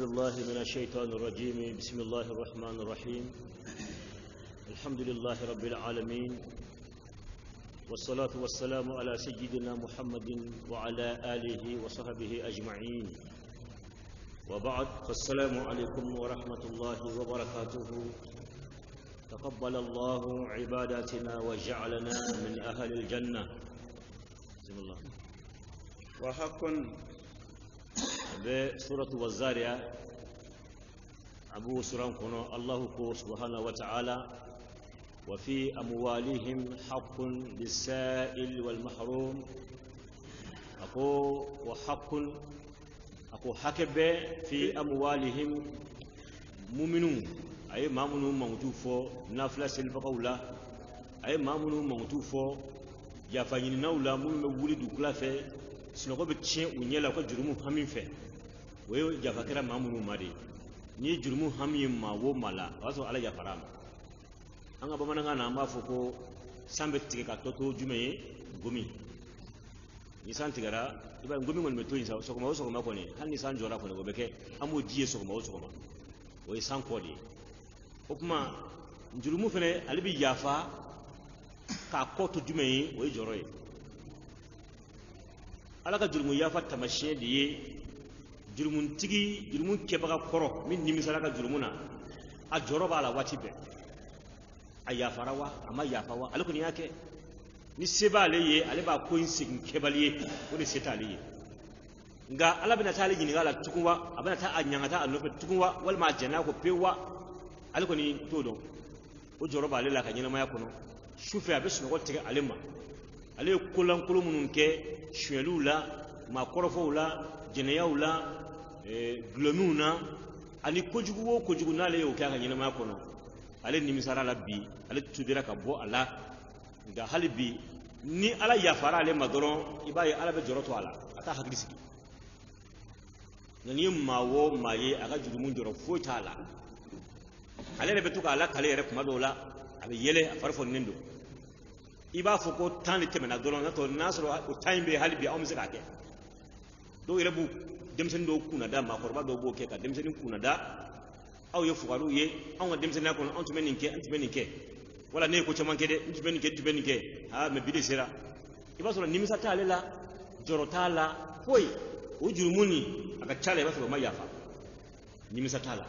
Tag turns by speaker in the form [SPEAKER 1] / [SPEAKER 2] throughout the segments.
[SPEAKER 1] بالله من الشيطان الرجيم. بسم الله الرحمن الرحيم. الحمد لله رب العالمين، والصلاة والسلام على سيدنا محمد وعلى آله وصحبه أجمعين، وبعد، فالسلام عليكم ورحمة الله وبركاته. تقبل الله عباداتنا وجعلنا من أهل الجنة. بسم الله. وحق بسورة والزارية أبو سوران كنو الله سبحانه وتعالى وفي أموالهم حق للسائل والمحروم. أكو وحق أكو حكب في أموالهم مؤمنون، أي مامنو موتوفو نافلا سلفقولا، أي مامنو موتوفو يافاني نولا مؤمن ولد كلافه سنقول بتشين ونيلا كجرمو همين فه ويو جافكرا مامنو ماري ni jurumu hamyin ma wo mala waso ala ya faram anga ba mananga na mba foko sambe tike ka toto jume gumi ni san tigara iba gumi ngon meto insa sokoma ko ni han ni san jora ko ne go beke amo jiye sokoma wo san ko di okuma jurumu fene alibi yafa ka koto jume wo joro yi ala ka jurumu yafa tamashe di jurumun tigi jurumun kebaga koro min nimisala ka jurumuna a joro bala wati be a yafarawa ama yafawa alko ni yake ni sebale ye ale ba ko insigin kebaliye ko ni setale ye nga ala bina tali gini gala tukuwa abana ta anyanga ta annofe tukuwa wal ma jana ko pewa alko ni todo o joro bale la ka nyina maya kono shufe abe suno ko tege alema ale kulan kulumunun ke shwelula ma korofo la jeneyaula glomuna ani kojugu nale yo kanga nyina ma kono ale nimisara la bi ale tudira ka bo ala nga halibi ni ala yafara ale madoron ibaye ala be joroto ala ata hagrisi nani mawo maye aga jurumun joro fota ala ale be tuka ala kale yere kuma dola abe yele afarfo nendo iba foko tan temena doron to nasro o time be halibi awmse ka ke do yerebu demsen do kuna da ma korba do boke ka demsen kuna da aw ye fugaru ye aw demsen na ko antu meninke wala ne ko chamanke de antu meninke ha me bide sera iba so nimisa tale la jorota la hoy o jurumuni aka chale ba so ma yafa nimisa tala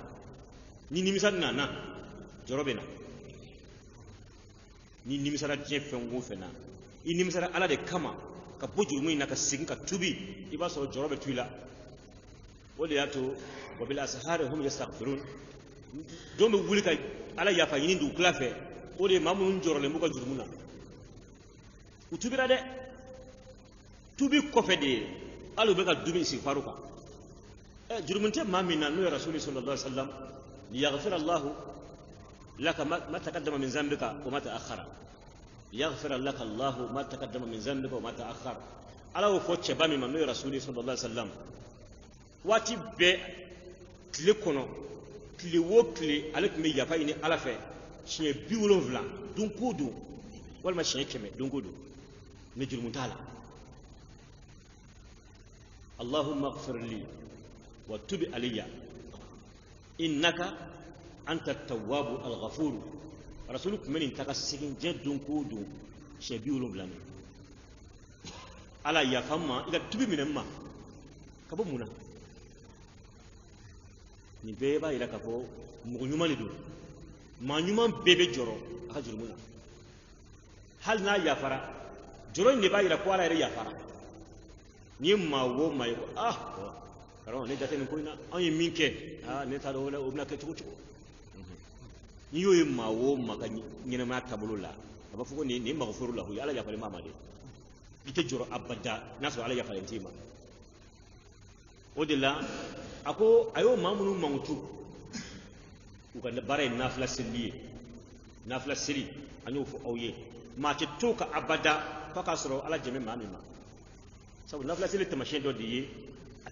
[SPEAKER 1] ni nimisa na jorobena ni nimisa ra je fengo fena ni nimisa ra ala de kama ka bujurumuni na ka sigin ka tubi iba so jorobe tuila wole yato wabil ashari hum yastaghfirun dombe wulika ala yafa yini ndu klafe wole mamun jorole mbuka jurumuna utubira de tubi kofede alu beka dumi si faruka jurumunte mamina no rasul sallallahu alaihi wasallam yaghfir allah laka ma taqaddama min zambika wa ma ta'akhkhara yaghfir laka allah ma taqaddama min zambika wa ma ta'akhkhara ala wo focce bami man no rasul sallallahu alaihi wasallam wati be tile kono tile wo tile ale tun bɛ yafa ɲini ala fɛ siɲɛ 70 don ko don walima siɲɛ 100 don ko don mais jurumu t'a la allahumma ighfir li wa tub alayya innaka anta tawwabu al-ghafur rasulu kun bɛ nin ta ka segin diɲɛ don ko don siɲɛ 70 ala yafa ma i ka tubi minɛ ma ka bɔ mun na ni beba ila kapo mugo nyuma ni do ma nyuma bebe joro aka jurumuna hal na yafara joro ne ba ila ko ala ire yafara ni ma wo mai ko karo ne date ni ko ina an yi minke ne ta do wala obna ke tuku ni yo ma wo maka nyina ma tabulo la ba fuko ni maghfuru lahu ala yafara mama de ite joro abada naso ala yafara ntima odila ako ayo mamunu mangutu ukanda bare nafla sili anyo fu awye ma ci toka abada faka soro ala jeme mamima sabu nafla sili tamashin do diye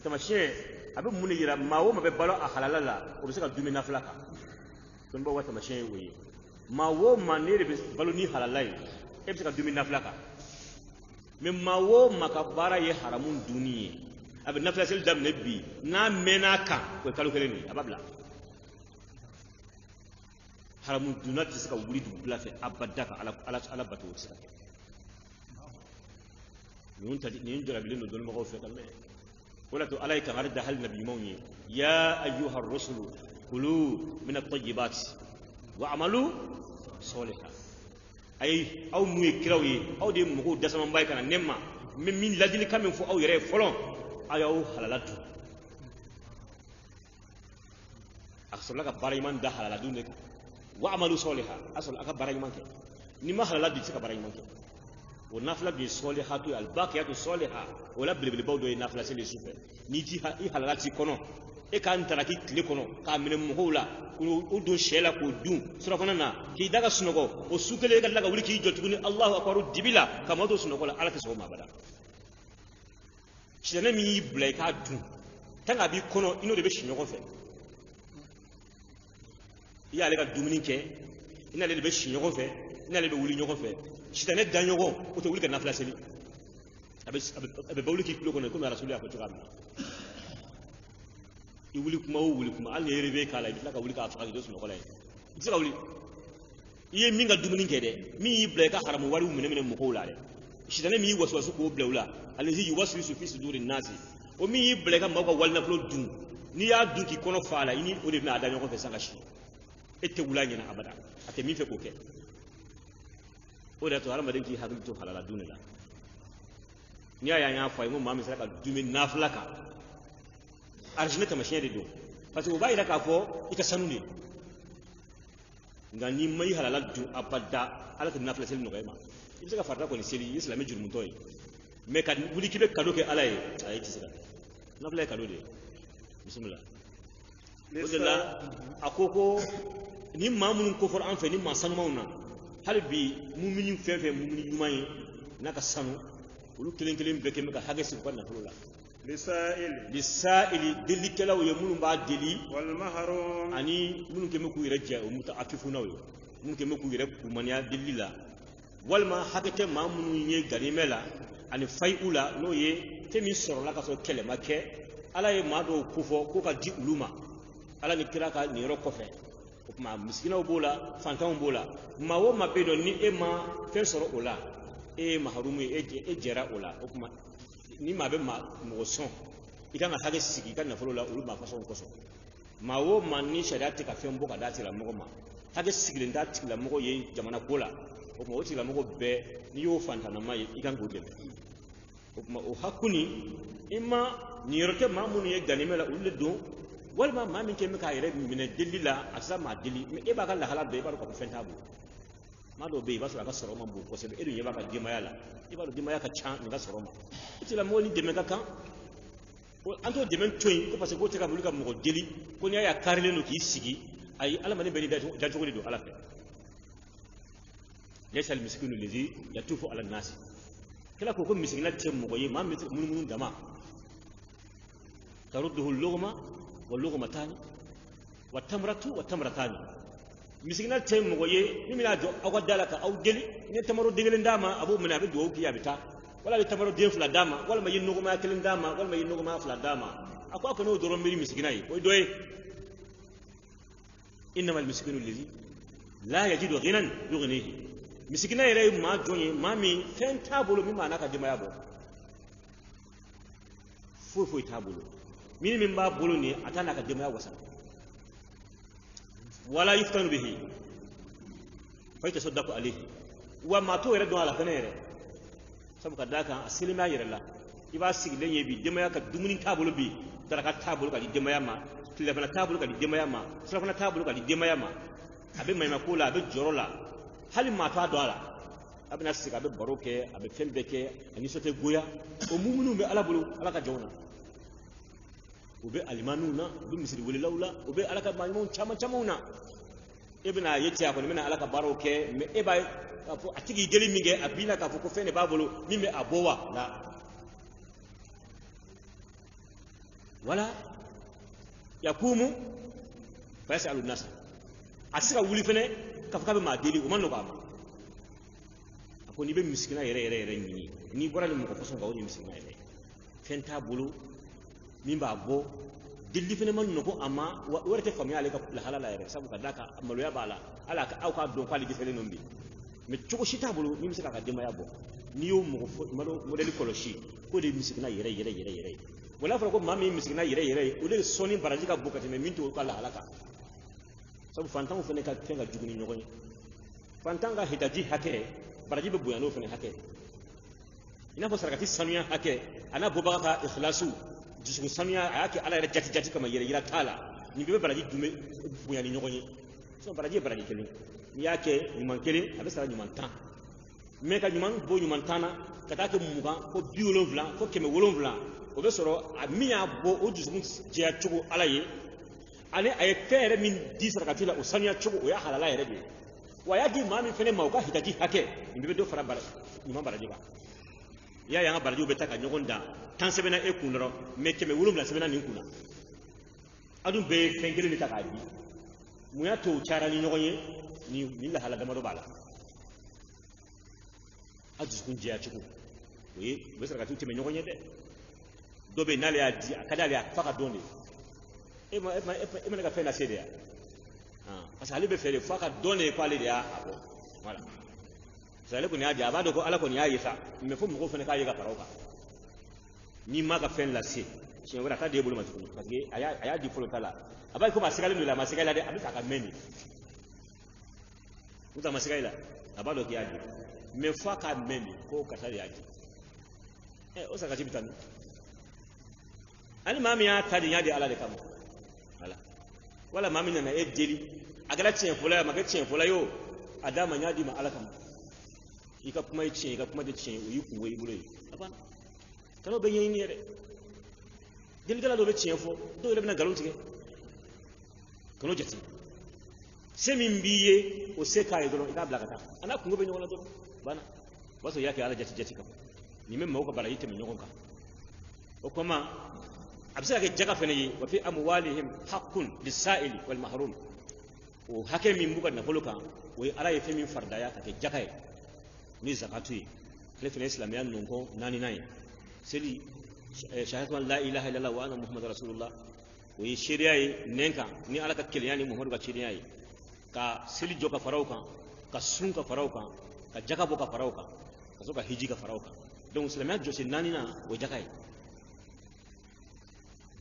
[SPEAKER 1] tamashin abin mun yira mawo mabe balo a halalala o be se ka dumi nafla ka don bo wata tamashin woye mawo manere be balo ni halalai e be se ka dumi nafla ka me mawo makabara ye haramun duniye abe nafila sel dam nabi na menaka ko kalo keleni ababla haramu dunati saka wuri dubla fe abadaka ala batu saka nun tadi ni jora bilin don mo ko fe kalme wala to alayka arda hal nabi mawni ya ayyuha ar-rusul kulu min at-tayyibat wa'malu salihan ay aw muy kirawi aw de mo ko dasama mbay kana nemma min ladili kamen fu aw yere folon ayaw halalatu aksula ka barayman da halaladu ne wa'malu salihan asal aka barayman ke ni ma halaladu ci ka barayman ke o nafla bi salihatu al baqiyatu salihah wala bil bawdo e nafla sele sufe ni ji ha i halalati kono e kan taraki kile kono ka minen muhula o do shela ko dum sura kono na ki daga sunogo o sukele ga daga wuli ki jotuguni Allahu akbar dibila kama do sunogo la alata so ma bada shi ne mi blay ka dum tanga bi kono ino de be shi nyogo fe ya le ga dumuni ke ina le be shi nyogo fe ina le be wuli nyogo fe shi tane da nyogo o to wuli ga nafla seli abe bawli ki kulo kono ko rasulullah ko tuka i wuli kuma al yere be kala bi la ka wuli ka fa do suno ko lay ci ka wuli iye minga dumuni ke de mi blay ka haramu wari mene mo ko la de shi tane mi waswasu ko blawla alazi yuwaswisu fi sudurin nasi o mi blay ka mako walna flo dum ni ya dum ki kono faala ini o de na da nyoko fe sanga shi ette wulanya na abada ate mi fe ko ke o da to harama den ki hakil to halala dunela ni ya nya fa mu mami saka dumi naflaka arjine ta mashin de do parce que o bai da ka fo ita sanu ne ngani mai halala du abada ala ta nafla sel no kayma ibisa ka farta ko ni seli islami jurmun toy me ka wuli kibe kado ke ala ay ci saka nafla kado de bismillah wala akoko ni mamun ko for an fe ni ma sanu mauna halbi mu'minin fefe mu'minin yumay naka sanu wulu kelen beke meka hagesi ko na fulula lisaili delikela wo yemunu ba deli wal mahrum ani munu ke meku irajja o mutaafifuna wo munu ke meku ire kumaniya delila walma hakete mamunu nye garimela ani fayula no ye temi soro la ka so kele make ala ye mado kufo ko ka di uluma ala ni kira ka ni ro kofe o ma miskina o bola fantan bola ma wo ma bedo ni e ma fe soro ola e mahrumu e jera ola o kuma ni ma be ma mo son ikanga hage sigi kan na folola uluma fa son koso ma wo ma ni shariati ka fembo ka dati la mo ma hage sigi nda ti la mo ye jamana kola o mo ti la mo be ni yo fantana mai ikanga udem o kuma o hakuni imma ni rote mamunu ye ganimela uldo walma ma min ke me ka yere min delila asa ma deli me e ba ka la hala be ba ko fentabu ma do be ba so ka soro ma bu ko se be edu ye ba ka dimayala e ba do dimaya ka chan nga soro ma iti la mo ni deme ka kan o anto deme toy ko parce que ko te ka bulu ka mo deli ko ni ya karile no ki sigi ay ala mani be ni da jogo do ala fe laysa al miskinu allazi yatufu ala an-nas kala ko miskina tem mo yi ma mun dama tarudduhu al-lughma wal-lughmatani wat-tamratu wat-tamratani miskina tem mo ye ni mina do awadala ka aw deli ni tamaro degel ndama abu mina be do ki yabita wala be tamaro de fula dama wala ma yinno ma kelen dama wala ma yinno ma fula dama akwa ko no doro mbiri miskina yi o doy inma al-miskinu alladhi la yajidu ghinan yughnihi miskina yere ma jonye mami fen tabulu mi mana ka dima yabo fo tabulu min ba bulu ni atana ka dima wasa wala yuftanu bihi fa tasaddaqu alayhi wa ma to yere don ala kanere sabu ka daka asilima yere la iba sigle yebi dima ka dumuni tabulu bi daraka tabulu ka dima yama tilafana tabulu ka dima yama tilafana tabulu ka dima yama abe mai makula abe jorola hali ma ta do ala abe na siga abe baroke abe fembeke ani sote goya o mumunu be ala bulu ala ka jona ube alimanuna ube misiri wele laula ube alaka mamun chama ibna yeti akon mena alaka baroke me eba afu atigi deli minge abina ka fuko fene babolo mime abowa la wala yakumu fa yasalu nas asira wuli fene ka fuka be ma deli o manno ba akoni be miskina yere ni bora ni mo ko fason ga woni miskina yere fenta bulu min b'a bɔ delili fana ma nɔgɔ a ma wa o yɛrɛ tɛ faamuya ale ka lahalala yɛrɛ sabu ka d'a kan maloya b'a la ala ka aw k'a dɔn k'ale dɛsɛlen don bi mais cogo si t'a bolo min bɛ se k'a ka denbaya bɔ n'i y'o modèle kɔlɔsi k'o de ye misigina yɛrɛ ye bon n'a fɔra ko maa min ye misigina yɛrɛ ye o de ye sɔnni baraji ka bon ka tɛmɛ min t'o ka lahala kan sabu fantanw fana ka fɛn ka jugu ni ɲɔgɔn ye fantan ka hitaji hakɛ baraji bɛ bonya n'o fana hakɛ i n'a fɔ sarakati sanuya hakɛ a n'a bɔbaga ka ikhlasiw dusukun sanuya a y'a kɛ ala yɛrɛ jati kama yɛrɛ yira t'a la nin bɛɛ bɛ baraji dun bɛ bonya ni ɲɔgɔn ye baraji ye baraji kelen n'i y'a kɛ ɲuman kelen a bɛ sara ɲuman 10 mais ka ɲuman bɔ ɲuman 10 na ka taa kɛ 20 fo 70 fo 170 o bɛ sɔrɔ a min y'a bɔ o dusukun jɛya cogo ala ye ani a ye fɛn yɛrɛ min di sarakati la o sanuya cogo o y'a halala yɛrɛ de ye wa a y'a di maa min fana ma o ka hitaji hakɛ nin bɛɛ bɛ dɔ fara ɲuman baraji kan i y'a ye an ka barajiw bɛ taa ka ɲɔgɔn dan 10 sɛbɛnna e kun dɔrɔn mais 170 sɛbɛnna nin kun na a dun bɛɛ ye fɛn kelen de ta k'a di mun y'a to o cayara ni ɲɔgɔn ye nin lahala damadɔ b'a la a dusukun jɛya cogo o bɛ sarakatiw tɛmɛ ɲɔgɔn ye dɛ dɔ bɛ yen n'ale y'a di a ka d'ale a fa ka dɔn de e ma ne ka fɛn lase de ya parce que ale bɛ fɛ de fa ka dɔn de k'ale de y'a bɔ voilà parce que ale kɔni y'a di a b'a dɔn ko ala kɔni y'a ye sa mais fo mɔgɔw fana k'a ye ka fara o kan n'i ma ka fɛn lase tiɲɛ wɛrɛ a t'a di e bolo ma tuguni parce que a y'a di fɔlɔ ta la a b'a ye komi a sigalen don la a ma siga i la dɛ a bɛ fɛ a ka mɛn de n'o tɛ a ma siga i la a b'a dɔn k'i y'a di mais fo a k'a mɛn de ko karisa de y'a di o sarakati bɛ taa min hali maa min y'a ta de y'a di ala de kama voilà wala maa min nana e deli a kɛra tiɲɛ fɔla ye a ma kɛ tiɲɛ fɔla ye o a d'a ma n y'a di ma ala kama i ka kuma ye tiɲɛ i ka kuma tɛ tiɲɛ o y'i kungo i bolo ye a banna kan'o bɛ ɲɛɲini yɛrɛ delikɛla dɔw bɛ tiɲɛ fɔ dɔw yɛrɛ bɛna nkalon tigɛ kan'o jate se min b'i ye o se k'a ye dɔrɔn i k'a bila ka taa a n'a kungo bɛ ɲɔgɔn na dɔrɔn banna o b'a sɔrɔ i y'a kɛ ala jati kama nin bɛ maaw ka baraji tɛmɛ ɲɔgɔn kan o kama a bɛ se ka kɛ jaga fana ye wa fi amwalihim haqqun lis-sa'ili wal mahrum o hakɛ min b'u ka nafolo kan o ye ala ye fɛn min faridaya ka kɛ jaga ye ni zakatu ye ale fana ye silamɛya nɔnkɔn 4nan ye seli shahadatu an la ilaha illallah wa anna muhammadar rasulullah o ye seereya ye nɛn kan ni ala ka kelenya ni muhammadu ka seereya ye ka seli jɔ ka faraw kan ka sun ka faraw kan ka jaga bɔ ka faraw kan ka sɔrɔ ka hiji ka faraw kan donc silamɛya jɔsen 4nan o jaga ye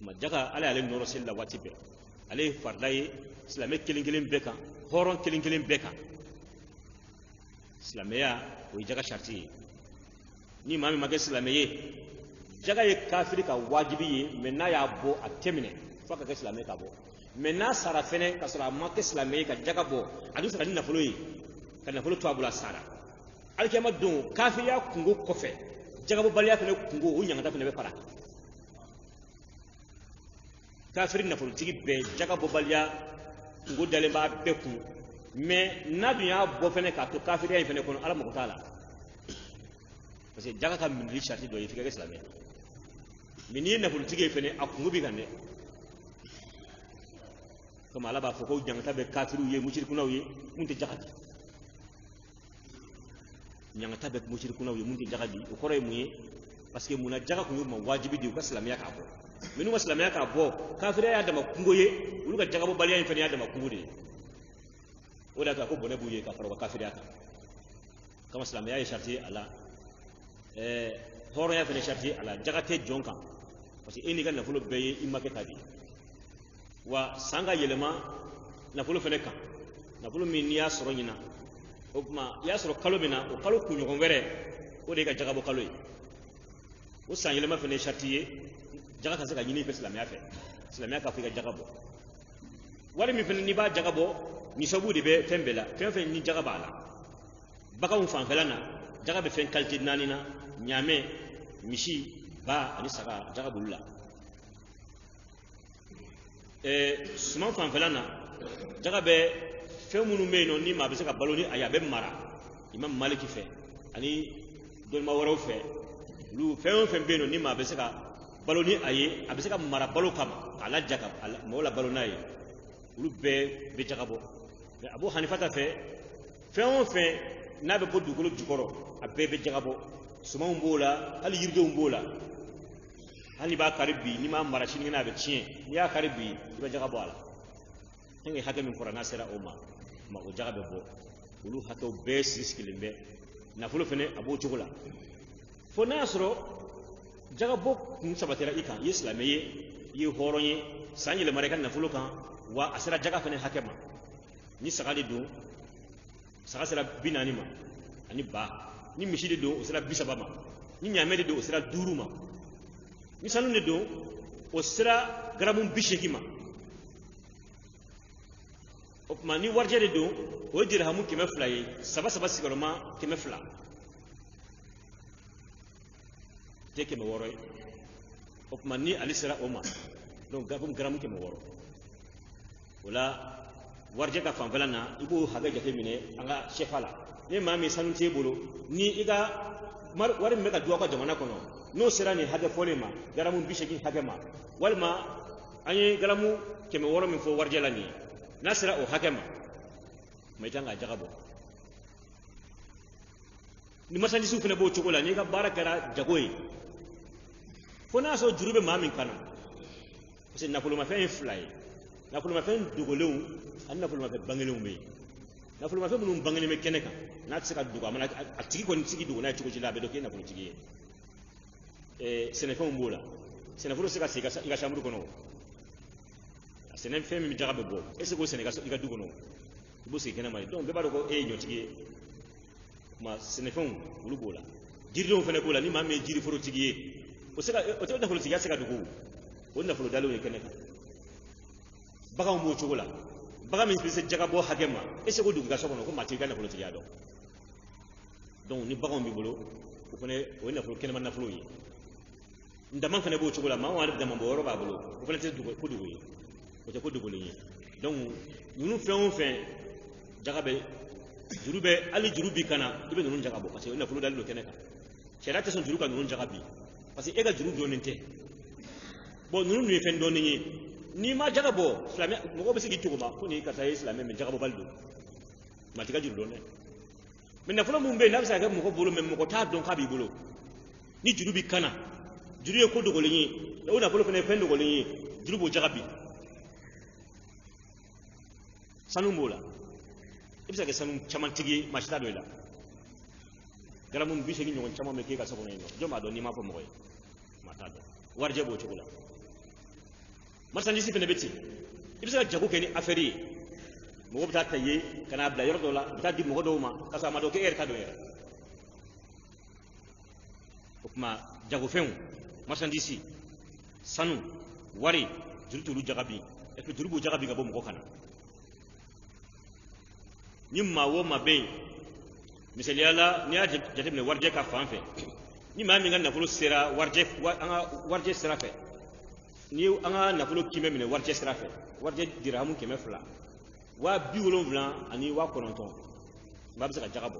[SPEAKER 1] ma jaga ala y'ale nɔrɔ seli la waati bɛɛ ale ye farida ye silamɛ kelen bɛɛ kan hɔrɔn kelen bɛɛ kan silamɛya o ye jaga sariti ye ni maa min ma kɛ silamɛ ye jaga ye kafiri ka wajibi ye mais n'a y'a bɔ a tɛ minɛ fo ka kɛ silamɛ ka bɔ mais n'a sara fɛnɛ ka sɔrɔ a ma kɛ silamɛ ye ka jaga bɔ a dun sara ni nafolo ye ka nafolo to a bolo a sara alikiyama don kafiriya kungo kɔfɛ jagabɔbaliya fɛnɛ kungo o ɲangata fɛnɛ bɛ fara kafiri nafolotigi bɛɛ jagabɔbaliya kungo dalen b'a bɛɛ kun mais n'a dun y'a bɔ fɛnɛ k'a to kafiriya in fɛnɛ kɔnɔ ala mago t'a la parce que jaga ka minili sariti dɔ ye f'i ka kɛ silamɛ mais n'i ye nafolotigi ye fɛnɛ a kungo b'i kan dɛ comme ala b'a fɔ ko ɲangata bɛ kafiriw ye musirikunaw ye mun tɛ jaga di ɲangata bɛ musirikunaw ye mun tɛ jaga di o kɔrɔ ye mun ye parce que munna jaga kun y'u ma wajibi de u ka silamɛya k'a bɔ mais n'u ka silamɛya k'a bɔ kafiriya y'a dama kungo ye olu ka jagabɔbaliya in fɛnɛ y'a dama kungo de ye o de y'a to a ko bɔnɛ b'u ye ka fara u ka kafiriya kan kama silamɛya ye sariti a la hɔrɔnya fɛnɛ sariti a la jaga tɛ jɔn kan parce que e n'i ka nafolo bɛɛ ye i ma kɛ ta di wa san ka yɛlɛma nafolo fɛnɛ kan nafolo min n'i y'a sɔrɔ ɲina o tuma i y'a sɔrɔ kalo min na o kalo kunɲɔgɔn wɛrɛ o de ye ka jagabɔ kalo ye o san yɛlɛma fɛnɛ sariti ye jaga ka se ka ɲini i fɛ silamɛya fɛ silamɛya k'a fɔ i ka jaga bɔ wari min fɛnɛ n'i b'a jaga bɔ nisabu de bɛ fɛn bɛɛ la fɛn fɛn ni jaga b'a la baganw fanfɛla na jaga bɛ fɛn qualité 4 na ɲaamɛ misi ba ani saga jaga b'olu la suman fanfɛla na jaga bɛ fɛn minnu bɛ yen nɔ ni maa bɛ se ka balo ni a ye a bɛ mara imam maliki fɛ ani dɔnniba wɛrɛw fɛ olu fɛn o fɛn bɛ yen nɔ ni maa bɛ se ka balo ni a ye a bɛ se ka mara balo kama k'a laja ka mɔgɔw la balo n'a ye olu bɛɛ bɛ jaga bɔ mais Abu Hanifa ta fɛ fɛn o fɛn n'a bɛ bɔ dugukolo jukɔrɔ a bɛɛ bɛ jaga bɔ sumanw b'o la hali yiridenw b'o la hali ba karibi ni ma mara sini na be cien ni ya karibi iba jaga bo ala hengi hake min qur'ana sera oma ma o jaga be bo ulu hato be siskilimbe na fulo fene abo chugula fo nasro jaga bo kun sabatera ikan islame yi horonye sanyi le marekan na fulo kan wa asira jaga fene hake ma ni sagale do saga sera binani ma ani ba ni mishide do o sera bisaba ma ni nyamede do o sera duru ma ni sanune do o sera garabum bisheki ma o kuma ni warjede do o dirhamu keme flaye saba sigaroma keme fla te keme woroy o kuma ni ali sera oma donc gabum garamu keme woro wala warje ka fanfala na ibo haga jate mine anga shefala ne ma mi sanu te bolo ni iga war me ka duwa ko jamana kono no sera ni haga fole ma garamu bisheki haga ma walma anyi garamu keme woro min fo warje la ni nasira o haga ma mai tanga jagabo ni masandi su fene bo chokola ni ga barakara jagoyi fo na so jurube ma min kana parce que nakulu ma fe fly nakulu ma fe dugolew an nakulu ma fe bangelew me nakulu ma fe munum bangele me keneka na tsika dugo amana atigi ko ntigi dugo na chiko jilabe do ke nakulu tigi sene fe mbola sene furo sika iga shamru kono sene fe mi jagabe bo ese go sene iga dugo no bo se kena mai donc be ba do ko nyo tigi ma sene fe ulu bola jirdo fe ne bola ni ma me jiri furo tigi o sika o te nakulu tigi sika dugo o nakulu dalo ne keneka baga mo chogola baga min spese jaga bo hagema ese ko duga sokono ko mati kana ko tiya do donc ni baga mi bolo ko fene o na fo kenema na flo yi ndama fene bo chogola ma wani dama bo ro ba bolo ko fene te dugo ko dugo yi ko te ko dugo yi donc nunu fe on fe jaga be jurube ali jurubi kana ibe nunu jaga bo parce que na flo dal do keneka sera te son juruka nunu jaga bi parce que ega jurubi onente bon nunu ni fe ndo ni ma jagabo islamé mo ko bisi gituguma ko ni kata islamé men jagabo baldo matika juru donne men na fulo mumbe na bisa ga mo ko bolo men mo ko ta don ka bi bolo ni juru bi kana juru e ko dogo lenyi da una bolo fene fendo go lenyi juru bo jagabi sanu mola ibisa ga sanu chamantigi mashita do ila gara mum bi segi nyon chama me ke ka sabo no joma do ni ma ko mo koy mata do warje bo chugula marchandise fene beti ibisa jago keni affaire mo bota taye kana bla yordo la bita di mo do ma kasa ma do ke er ka do era kuma jago fen marchandise sanu wari jurtu lu jagabi et que jurubu jagabi ga bo mo kana nyimma wo ma be misali ala ni aje jatibne warje ka fanfe ni ma mi ngana fulu sera warje sera fe ni anga nafulo kime mine warje srafe warje dirhamu kime fla wa biwolon vlan ani wa kononton babsa ka jagabo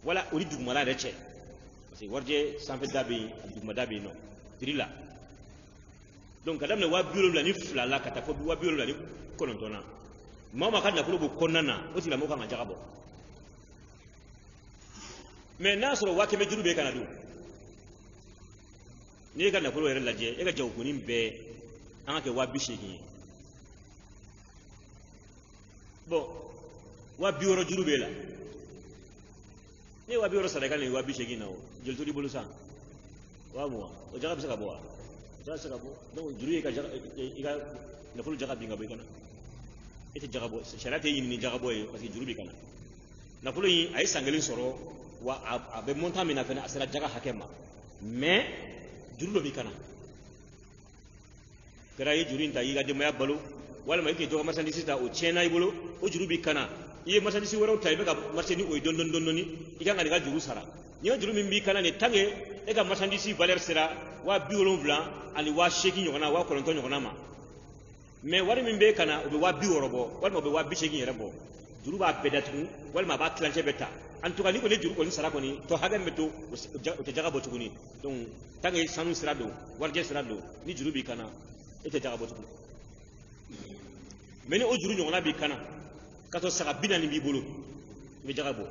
[SPEAKER 1] wala uri dugmala reche parce que warje sanfe dabi dugma dabi no dirila donc kadam ne wa biwolon vlan ni fla la kata ko wa biwolon vlan ni konontona mama ka nafulo bu konnana o tila mo ka jagabo mais nasro wa kime jurube kana du ni ga na ko yere laje e ga jaw ko nim be an ke wa bishegi bon wa biworo jurube la ni wa biworo sadaka ni wa bishegi nawo jel to di bolu sa wa mo o jaga bisa ka bo ja sa ka bo do juru e ga jaga e ga na fulu jaga bi nga be kana ete jaga bo sharate yin ni jaga bo e parce que juru bi kana na fulu yi ay sangalin soro wa abe monta mina fena asira jaga hakema mais juru bi kana gara yi juru inta yi ga de maya balu wala ma yake joga marchandise ta o chena yi bolo o juru bi kana yi marchandise woro tay be ga marchandise o don ni iga ngani ga juru sara ni ga juru min bi kana ne tange e ga marchandise valeur sera wa bi wolon blanc ali wa sheki nyona wa kolonto nyona ma mais wari min be kana o be wa bi woro bo wala mo be wa bi sheki yere bo juru ba bedatu wala ma ba clanche beta en tout cas ni ko ne juru ko ni sara ko ni to hagan meto o te jaga bo tukuni donc tange sanu sera do warje sera do ni juru bi kana e te jaga bo tukuni meni o juru nyona bi kana kato saka binani bi bolo be jaga bo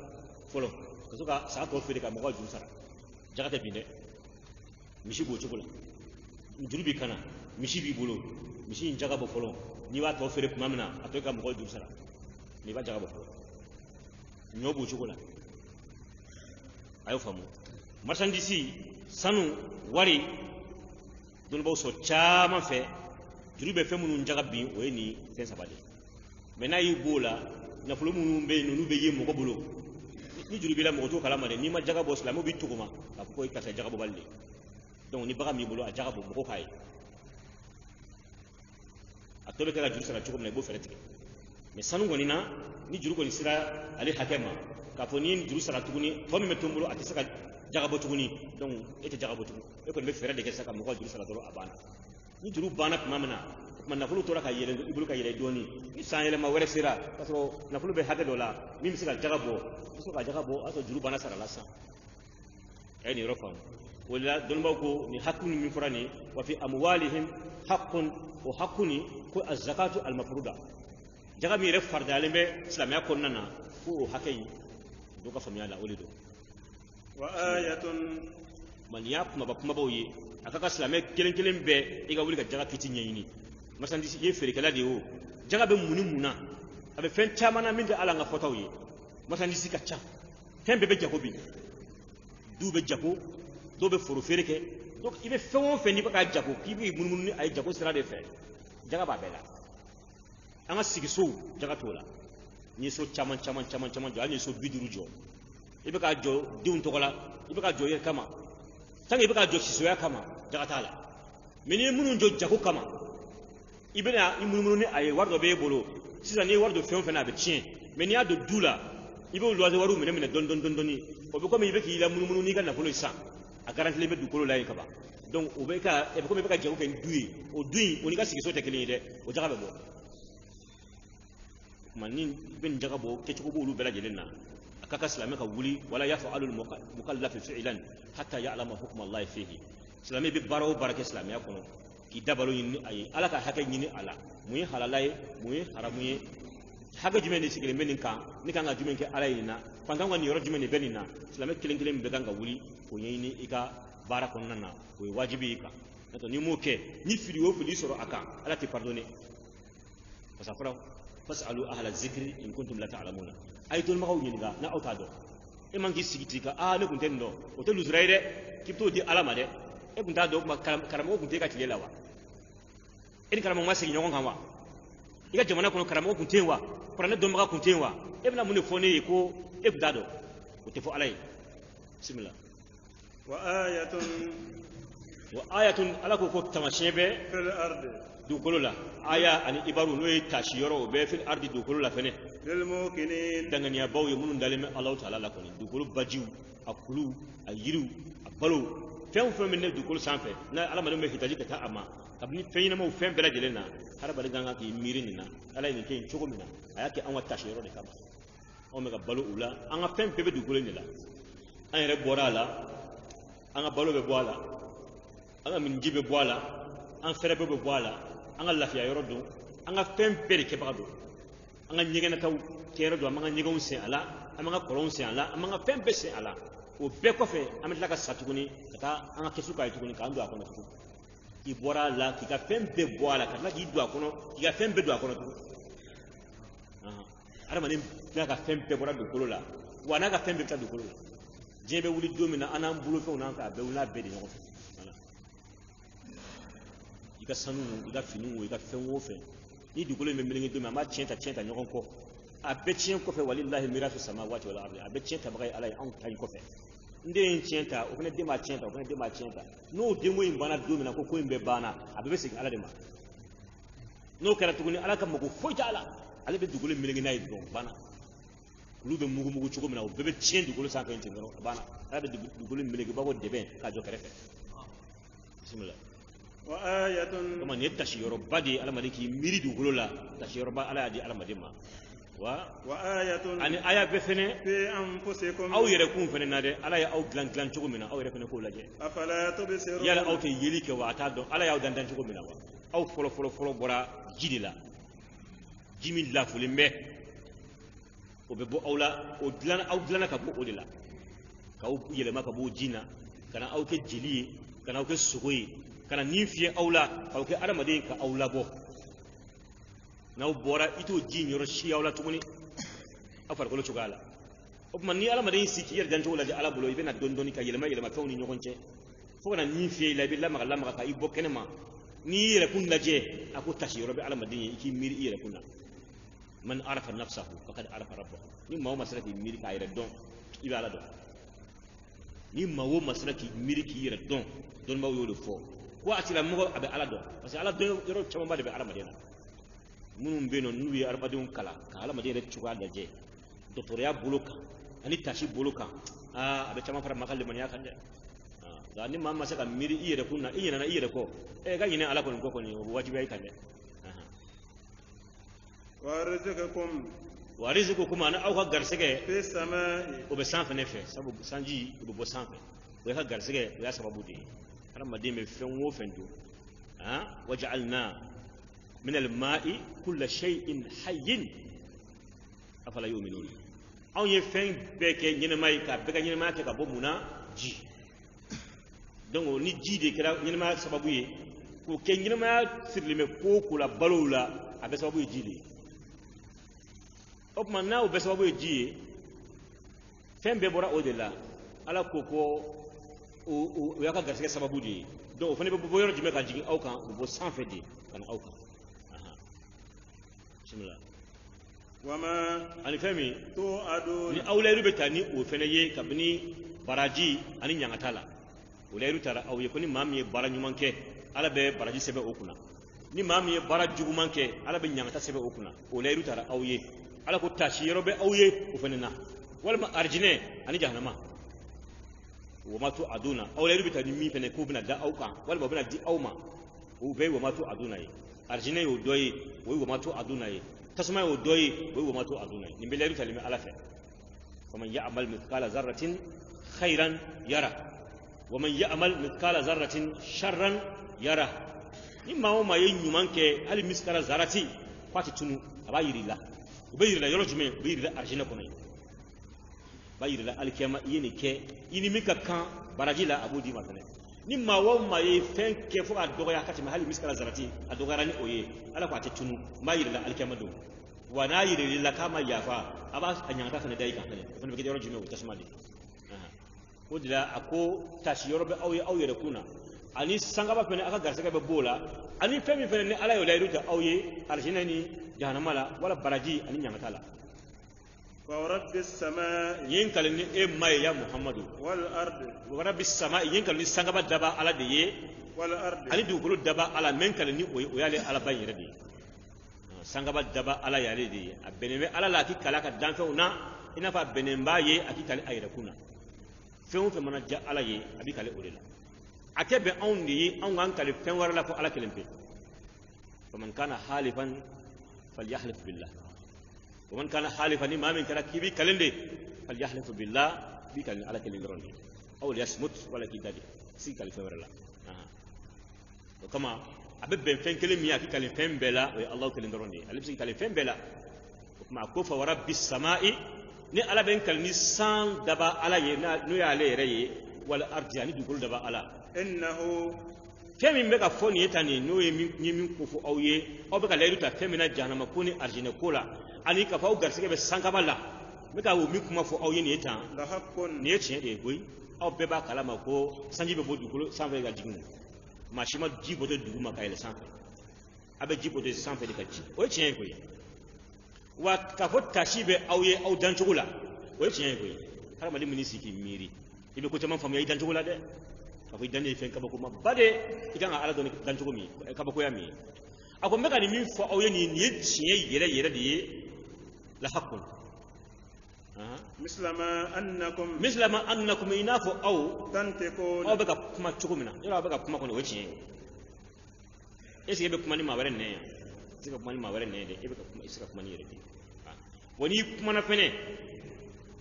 [SPEAKER 1] folo kato ka sa ko fere ka mo juru sara jaga te binde misi bo cogo la juru bi kana misi b'i bolo misi in jaga bɔ fɔlɔ n'i b'a tɔ feere tuma min na a to ka mɔgɔw juru sara n'i b'a jaga bɔ fɔlɔ ɲɔ b'o cogo la a y'o faamu marchandise sanu wari dɔnnibaw sɔrɔ caman fɛ juru bɛ fɛn minnu jaga bin o ye nin fɛn saba de mais n'a y'i b'o la nafolo minnu bɛ yen n'olu bɛ ye mɔgɔ bolo ni juru b'i la mɔgɔ t'o kalama dɛ n'i ma jaga bɔ silamɛw b'i tɔgɔma k'a fɔ ko i karisa jaga bɔbali de donc ni bagan b'i bolo a jaga bɔ mɔgɔ k'a ye a tɔ bɛ kɛ ka juru sara cogo min na i b'o fɛɛrɛ tigɛ mais sanu kɔni na ni juru kɔni sera ale hakɛ ma k'a fɔ ni juru sara tuguni tɔ min bɛ to n bolo a tɛ se ka jaga bɔ tuguni donc e tɛ jaga bɔ tuguni e kɔni bɛ fɛɛrɛ de kɛ sisan ka mɔgɔ juru sara dɔrɔn a banna ni juru banna tuma min na o tuma nafolo tora ka yɛlɛ i bolo ka yɛlɛ dɔɔni ni san yɛlɛma wɛrɛ sera k'a sɔrɔ nafolo bɛ hakɛ dɔ la min bɛ se ka jaga bɔ i bɛ sɔrɔ ka jaga bɔ o y'a sɔrɔ juru banna sara la sisan a ye nin yɔrɔ faamu o la dɔnnibaw ko nin hakku min fɔra nin wa fi amwalihim haqqun o hakku nin ko az-zakatu al-mafruda jaga min yɛrɛ faridalen bɛ silamɛya kɔnɔna na ko o hakɛ in dɔ ka faamuya la o de don
[SPEAKER 2] wa ayatun
[SPEAKER 1] man y'a kumabaw ye a ka silamɛ kelen kelen bɛɛ i ka wuli ka jaga kiti ɲɛɲini marchandise ye feerekɛla de ye o jaga bɛ mun ni mun na a bɛ fɛn caman na min tɛ ala an ka fɔtaw ye marchandise ka ca fɛn bɛɛ bɛ jago bi du bɛ jago dɔw bɛ foro feere kɛ donc i bɛ fɛn o fɛn n'i bɛ ka jago k'i bɛ munumunu ni a ye jago sira de fɛ jaga b'a bɛɛ la an ka sigisow jaga t'o la n'i ye so caman jɔ hali n'i ye so 50 jɔ i bɛ ka jɔ denw tɔgɔ la i bɛ ka jɔ i yɛrɛ kama tant que i bɛ ka jɔ sisoya kama jaga t'a la mais n'i ye minnu jɔ jago kama i bɛna i munumunu ni a ye wari dɔ b'e bolo sisan n'i ye wari don fɛn o fɛn na a bɛ tiɲɛ mais n'i y'a don du la i b'o loyer wariw minɛ dɔɔni o bɛ komi i bɛ k'i la munumunu n'i ka nafolo ye sisan a garantilen bɛ dugukolo la yen kaban donc o bɛ komi i bɛ ka jago kɛ ni du ye o du in o n'i ka sigiso tɛ kelen ye dɛ o jaga bɛ bɔ o tuma ni i bɛ nin jaga bɔ kɛcogo b'olu bɛɛ lajɛlen na a ka kan silamɛ ka wuli wala yaf'alu al-mukallafu fi'lan hatta ya'lama hukma Allahi fihi silamɛ bɛ baara o baara kɛ silamɛya kɔnɔ k'i dabalo ɲini a ye ala ka hakɛ ɲini a la mun ye halala ye mun ye haramu ye hakɛ jumɛn de sigilen bɛ nin kan ne kan ka jumɛn kɛ ala ye nin na fantan ka nin yɔrɔ jumɛn de bɛ nin na silamɛ kelen kelen bɛɛ kan ka wuli k'o ɲɛɲini i ka baara kɔnɔna na o ye wajibi i kan n'o n'i m'o kɛ ni fili o fili sɔrɔ a kan ala tɛ pardonner parce que a fɔra fas'alu ahla zikri in kuntum la ta'lamuna a ye dɔnnibagaw ɲininka n'aw t'a dɔn e man k'i sigi ten ka ne kun tɛ nin dɔn o tɛ lusura ye dɛ k'i bɛ t'o di ala ma dɛ e kun t'a dɔn o tuma karamɔgɔ kun tɛ e ka tile la wa e ni karamɔgɔ ma sigi ɲɔgɔn kan wa i ka jamana kɔnɔ karamɔgɔ kun tɛ yen wa kuranɛ dɔnnibaga kun tɛ yen wa e bɛna mun de fɔ ne ye ko e kun t'a dɔn o tɛ fɔ ala ye bisimila
[SPEAKER 2] wa
[SPEAKER 1] ayatun ala ko tamasiyɛn bɛ
[SPEAKER 2] fil ardi
[SPEAKER 1] dugukolo la aya ani ibaru n'o ye taasi yɔrɔ o bɛɛ fil ardi dugukolo la fɛnɛ
[SPEAKER 2] lil muqinin
[SPEAKER 1] danganiyabaw ye minnu dalen bɛ alahu taala la kɔni dugukolo bajiw a kuluw a yiriw a balow fɛn o fɛn bɛ ne dugukolo sanfɛ n'a adamadenw bɛ hitaji ka taa a ma kabini fɛn ɲɛnamaw fɛn bɛɛ lajɛlen na hadamaden kan k'i miiri nin na ala ye nin kɛ yen cogo min na a y'a kɛ anw ka taasi yɔrɔ de kama anw bɛ ka balo u la an ka fɛn bɛɛ bɛ dugukolo de la an yɛrɛ bɔra a la an ka balo bɛ bɔ a la an ka miniji bɛ bɔ a la an fɛrɛ bɛɛ bɛ bɔ a la an ka lafiya yɔrɔ don an ka fɛn bɛɛ de kɛbaga don an ka ɲɛgɛnataw kɛyɔrɔ don an b'an ka ɲɛgɛnw sen a la an b'an ka kɔlɔnw sen a la an b'an ka fɛn bɛɛ sen a la o bɛɛ kɔfɛ an bɛ tila ka sa tuguni ka taa an ka kɛsu k'a ye tuguni k'an don a kɔnɔ tuguni k'i bɔra a la k'i ka fɛn bɛɛ bɔ a la ka tila k'i don a kɔnɔ k'i ka fɛn bɛɛ don a kɔnɔ tuguni adamaden tila ka fɛn bɛɛ bɔra dugukolo la wa n'a ka fɛn bɛɛ bɛ taa dugukolo la diɲɛ bɛ wuli don min na an n'an bolofɛnw n'an k'a bɛɛ wuli n'a bɛɛ de ɲɔgɔn fɛ i ka sanu i ka finiw i ka fɛn o fɛn ni dugukolo in bɛ meleke don min an b'a tiɲɛ ta ɲɔgɔn kɔ a bɛɛ tiɲɛ kɔfɛ walilahi mirasu samawati wal ardi a bɛɛ tiɲɛ tabaga ye ala ye anw ta in kɔfɛ n den ye tiɲɛ ta o fana den b'a tiɲɛ ta o fana den b'a tiɲɛ ta n'o denko in banna don min na ko in bɛɛ banna a bɛɛ bɛ segin ala de ma n'o kɛra tuguni ala ka mako foyi t'a la ale bɛ dugukolo in meleke n'a ye dɔrɔn banna olu bɛ mugu cogo min na o bɛɛ bɛ tiɲɛ dugukolo sanfɛ ten dɔrɔn a banna ala bɛ dugukolo in meleke bako dɛbɛn k'a jɔ kɛrɛfɛ bisimila
[SPEAKER 2] wa ayatun
[SPEAKER 1] kama nin ye tasi yɔrɔba de ye adamaden k'i miiri dugukolo la tasi yɔrɔba ala y'a di adamaden ma wa
[SPEAKER 2] ayatun
[SPEAKER 1] ani aya bɛɛ fɛnɛ
[SPEAKER 2] fi anfusikum
[SPEAKER 1] aw yɛrɛ kun fɛnɛ na dɛ ala y'aw dilan cogo min na aw yɛrɛ fɛnɛ k'o lajɛ
[SPEAKER 2] afala tubsirun
[SPEAKER 1] yala aw tɛ yeli kɛ wa a t'a dɔn ala y'aw dan cogo min na wa aw fɔlɔ bɔra ji de la ji min lafulen bɛ o bɛ bɔ aw la o dilanna aw dilanna ka bɔ o de la k'aw yɛlɛma ka bɔ ji na ka na aw kɛ jeli ye kana ke sugoi kana ni fiye aula ka ke adamaden ka aula bo na bora ito ji nyoro shi aula tumuni afar ko chugala o man ni adamaden siki yer janto la di ala bulo ibena dondoni ka yelma fawni nyogonche fo kana ni fiye la bi lamaka ka ibo kenema ni yere kunna je ako tashi robe adamaden iki miri yere kunna man arafa nafsahu faqad arafa rabbahu ni mawo masalati miri ka yere don ibala do ni mawo masalati miri ki yere don mawo yolo fo ko atila mo abe ala do parce que ala do yoro chama bade be adamaden munum beno nuwi arbadun kala ka adamaden chuga da je docteur ya buluka ani tashi buluka abe chama fara makalle man ya kande ga ni mamma saka miri iyere kunna iyena na iyere ko ga yine ala ko ni wajibi ay kande ورزقكم أنا أوها غرسجة
[SPEAKER 2] في السماء
[SPEAKER 1] وبسانف نفه سبب سانجي وبسانف ويها غرسجة ويا سبب دي أنا ما ديم فين وفندو وجعلنا من الماء كل شيء حي أفلا يؤمنون أو يفين بك ينماي كبك ينماي كبومنا جي donc ni jide kira nyinama sababu ye ko ken nyinama sirlime ko kula balula abe sababu ye jide op man na be sababu ye jie fembe bora odela ala koko o yaka gasike sababu di donc fane be boyoro jime ka jigi awkan bo sans fedi kan awkan bismillah
[SPEAKER 2] wama
[SPEAKER 1] ani fami
[SPEAKER 2] to adu
[SPEAKER 1] ni awlairu betani o fene ye kabni baraji ani nyangatala ulairu tara aw ye koni mamiye bara nyumanke ala be baraji sebe okuna ni mamiye bara jugumanke ala be nyangata sebe okuna ulairu tara aw ye ala ko tashi yero be aw ye o fene na wala arjine ani jahannama wama tu aduna awlairu betani mi fene ko bina da awka wala bina di awma o be wama tu aduna ye arjine yo doyi wo wama tu aduna ye tasma yo doyi wo wama tu aduna ye ni be lairu talimi ala fe faman ya'mal mithqala zarratin khairan yara ومن يعمل مثقال ذرة شرا يره إما هو ما ينيمانك هل مثقال ذرة فاتي تنو أبا يري الله وبيري الله يرجمه بيري الله أرجنا كوني بيري الله الكيما ينيك يني ميكا كان براجي لا أبو دي مثلا نما هو ما يفين كيف أدوغا يكاتي هل مثقال ذرة أدوغا راني أويه ألا فاتي تنو ما يري الله الكيما دو وانا يري الله كما يافا أبا أنيانتا كان دايكا فنو بكي يرجمه وتسمع دي odila ako tashi yorobe awye awye rekuna ani sangaba pene aka garsega be bola ani femi fene ne ala yo lairuta awye arjina ni jahannama la wala baraji ani nyamatala
[SPEAKER 2] wa rabbis samaa
[SPEAKER 1] yinkal ni e may ya muhammadu
[SPEAKER 2] wal ard
[SPEAKER 1] wa rabbis samaa yinkal ni sangaba daba ala de ye
[SPEAKER 2] wal ard
[SPEAKER 1] ani dugulu daba ala menkal ni o yale ala bayire de sangaba daba ala yale de abeneme ala la ki kala ka danfe una ina fa benemba ye akitali ayre kuna fɛn fɛn mana ja ala ye a bɛ kale o de la a tɛ bɛn anw de ye anw k'an kale fɛn wɛrɛ la fo ala kelen pe faman kana halifan falyahlif billah faman kana halifan ni maa min kɛra k'i b'i kalen de falyahlif billah b'i kale ala kelen dɔrɔn de aw liyasmut wala k'i da de si kale fɛn wɛrɛ la o kama a bɛ bɛn fɛn kelen min ye a k'i kale fɛn bɛɛ la o ye alahu kelen dɔrɔn de ye ale bɛ se k'i kale fɛn bɛɛ la o kuma a ko fa wa rabbi samai ni ala ben kal ni san daba ala ye no ya ale yere ye wala arjani dugul daba ala
[SPEAKER 2] innahu
[SPEAKER 1] femi be ka foni etani no ye min ko fo awye o be ka leeru ta femina jahannama ko ni arjine kola ani ka fa o garsige be sankaba la be ka wo mi kuma fo awye ni etan
[SPEAKER 2] la haqqun
[SPEAKER 1] ni etien de boy aw be ba kala ma ko sanji be bo dugul sanfe ga jigun ma shima jibo de duguma ka ele sanfe abe jibo de sanfe de ka ji o etien ko wa ka fo tashibe awye aw dan chugula o tiyen ko har ma limini siki miri ibe ko tamam fam yayi dan chugula de ka fo dan ne fen ka ba ko ma bade ikan ala don dan chugumi ka ba ko ya mi ako meka ni mi fo awye ni ni tiyen yere de la haqqun mislama annakum inafu aw tantiqun aw baka kuma chugumina yara baka kuma ko o tiyen esi ibe kuma ni ma bare ne sika kuma ni ma bare ne de ibe kuma isika kuma ni yere woni kuma na fene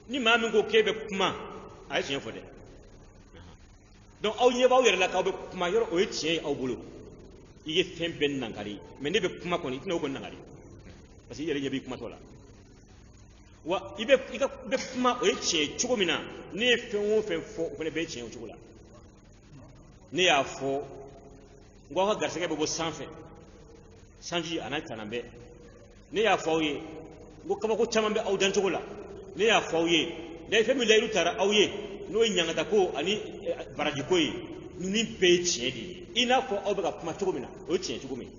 [SPEAKER 1] ni ma min ko kebe kuma ay tiyen fo de donc aw nye ba yere la ka be kuma yoro o tiyen aw bolo ige femben nangari mais ne be kuma ko ni tino ko nangari parce que yere nyabi kuma to la wa ibe ika be kuma o tiyen chugo mina ne fen wo fen fo fene be tiyen chugo la ne y'a fɔ n ko aw ka garisɛgɛ bɛ bɔ sanfɛ sanji a n'a tana bɛɛ ne y'a fɔ aw ye n ko kabako caman bɛ aw dancogo la ne y'a fɔ aw ye da fɛn min layiru taara aw ye n'o ye ɲangata ko ani baraji ko ye ni bɛɛ ye tiɲɛ de ye i n'a fɔ aw bɛ ka kuma cogo min na o ye tiɲɛ cogo min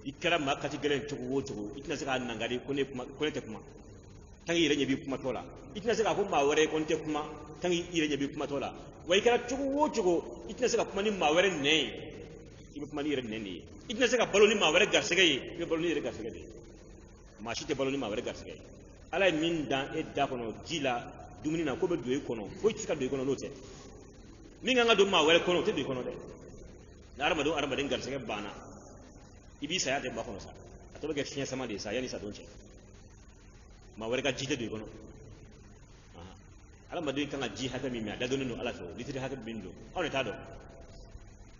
[SPEAKER 1] i kɛra maa kati gɛlɛn cogo o cogo i tɛna se k'a nangari ko ne tɛ kuma tant que i yɛrɛ ɲɛ b'i kumatɔ la i tɛna se k'a fɔ maa wɛrɛ ye ko n tɛ kuma tant que i yɛrɛ ɲɛ b'i kumatɔ la wa i kɛra cogo o cogo i tɛna se ka kuma ni maa wɛrɛ nɛn ye i bɛ kuma ni yɛrɛ nɛn de ye i tɛna se ka balo ni maa wɛrɛ garisɛgɛ ye i bɛ balo ni yɛrɛ garisɛgɛ de ye maa si tɛ balo ni maa wɛrɛ garisɛgɛ ye ala ye min dan e da kɔnɔ ji la dumuni na ko bɛ don i kɔnɔ foyi tɛ se ka don i kɔnɔ n'o tɛ min kan ka don maa wɛrɛ kɔnɔ o tɛ don i kɔnɔ dɛ ni adamaden garisɛgɛ banna i b'i saya tɛ ba kɔnɔ sa a tɔ bɛ kɛ fiɲɛ sama de ye sa yanni sa don cɛ maa wɛrɛ ka ji tɛ don i kɔnɔ adamaden kan ka ji hakɛ min min a dadɔnnen don ala fɛ o litiri hakɛ min don aw de t'a dɔn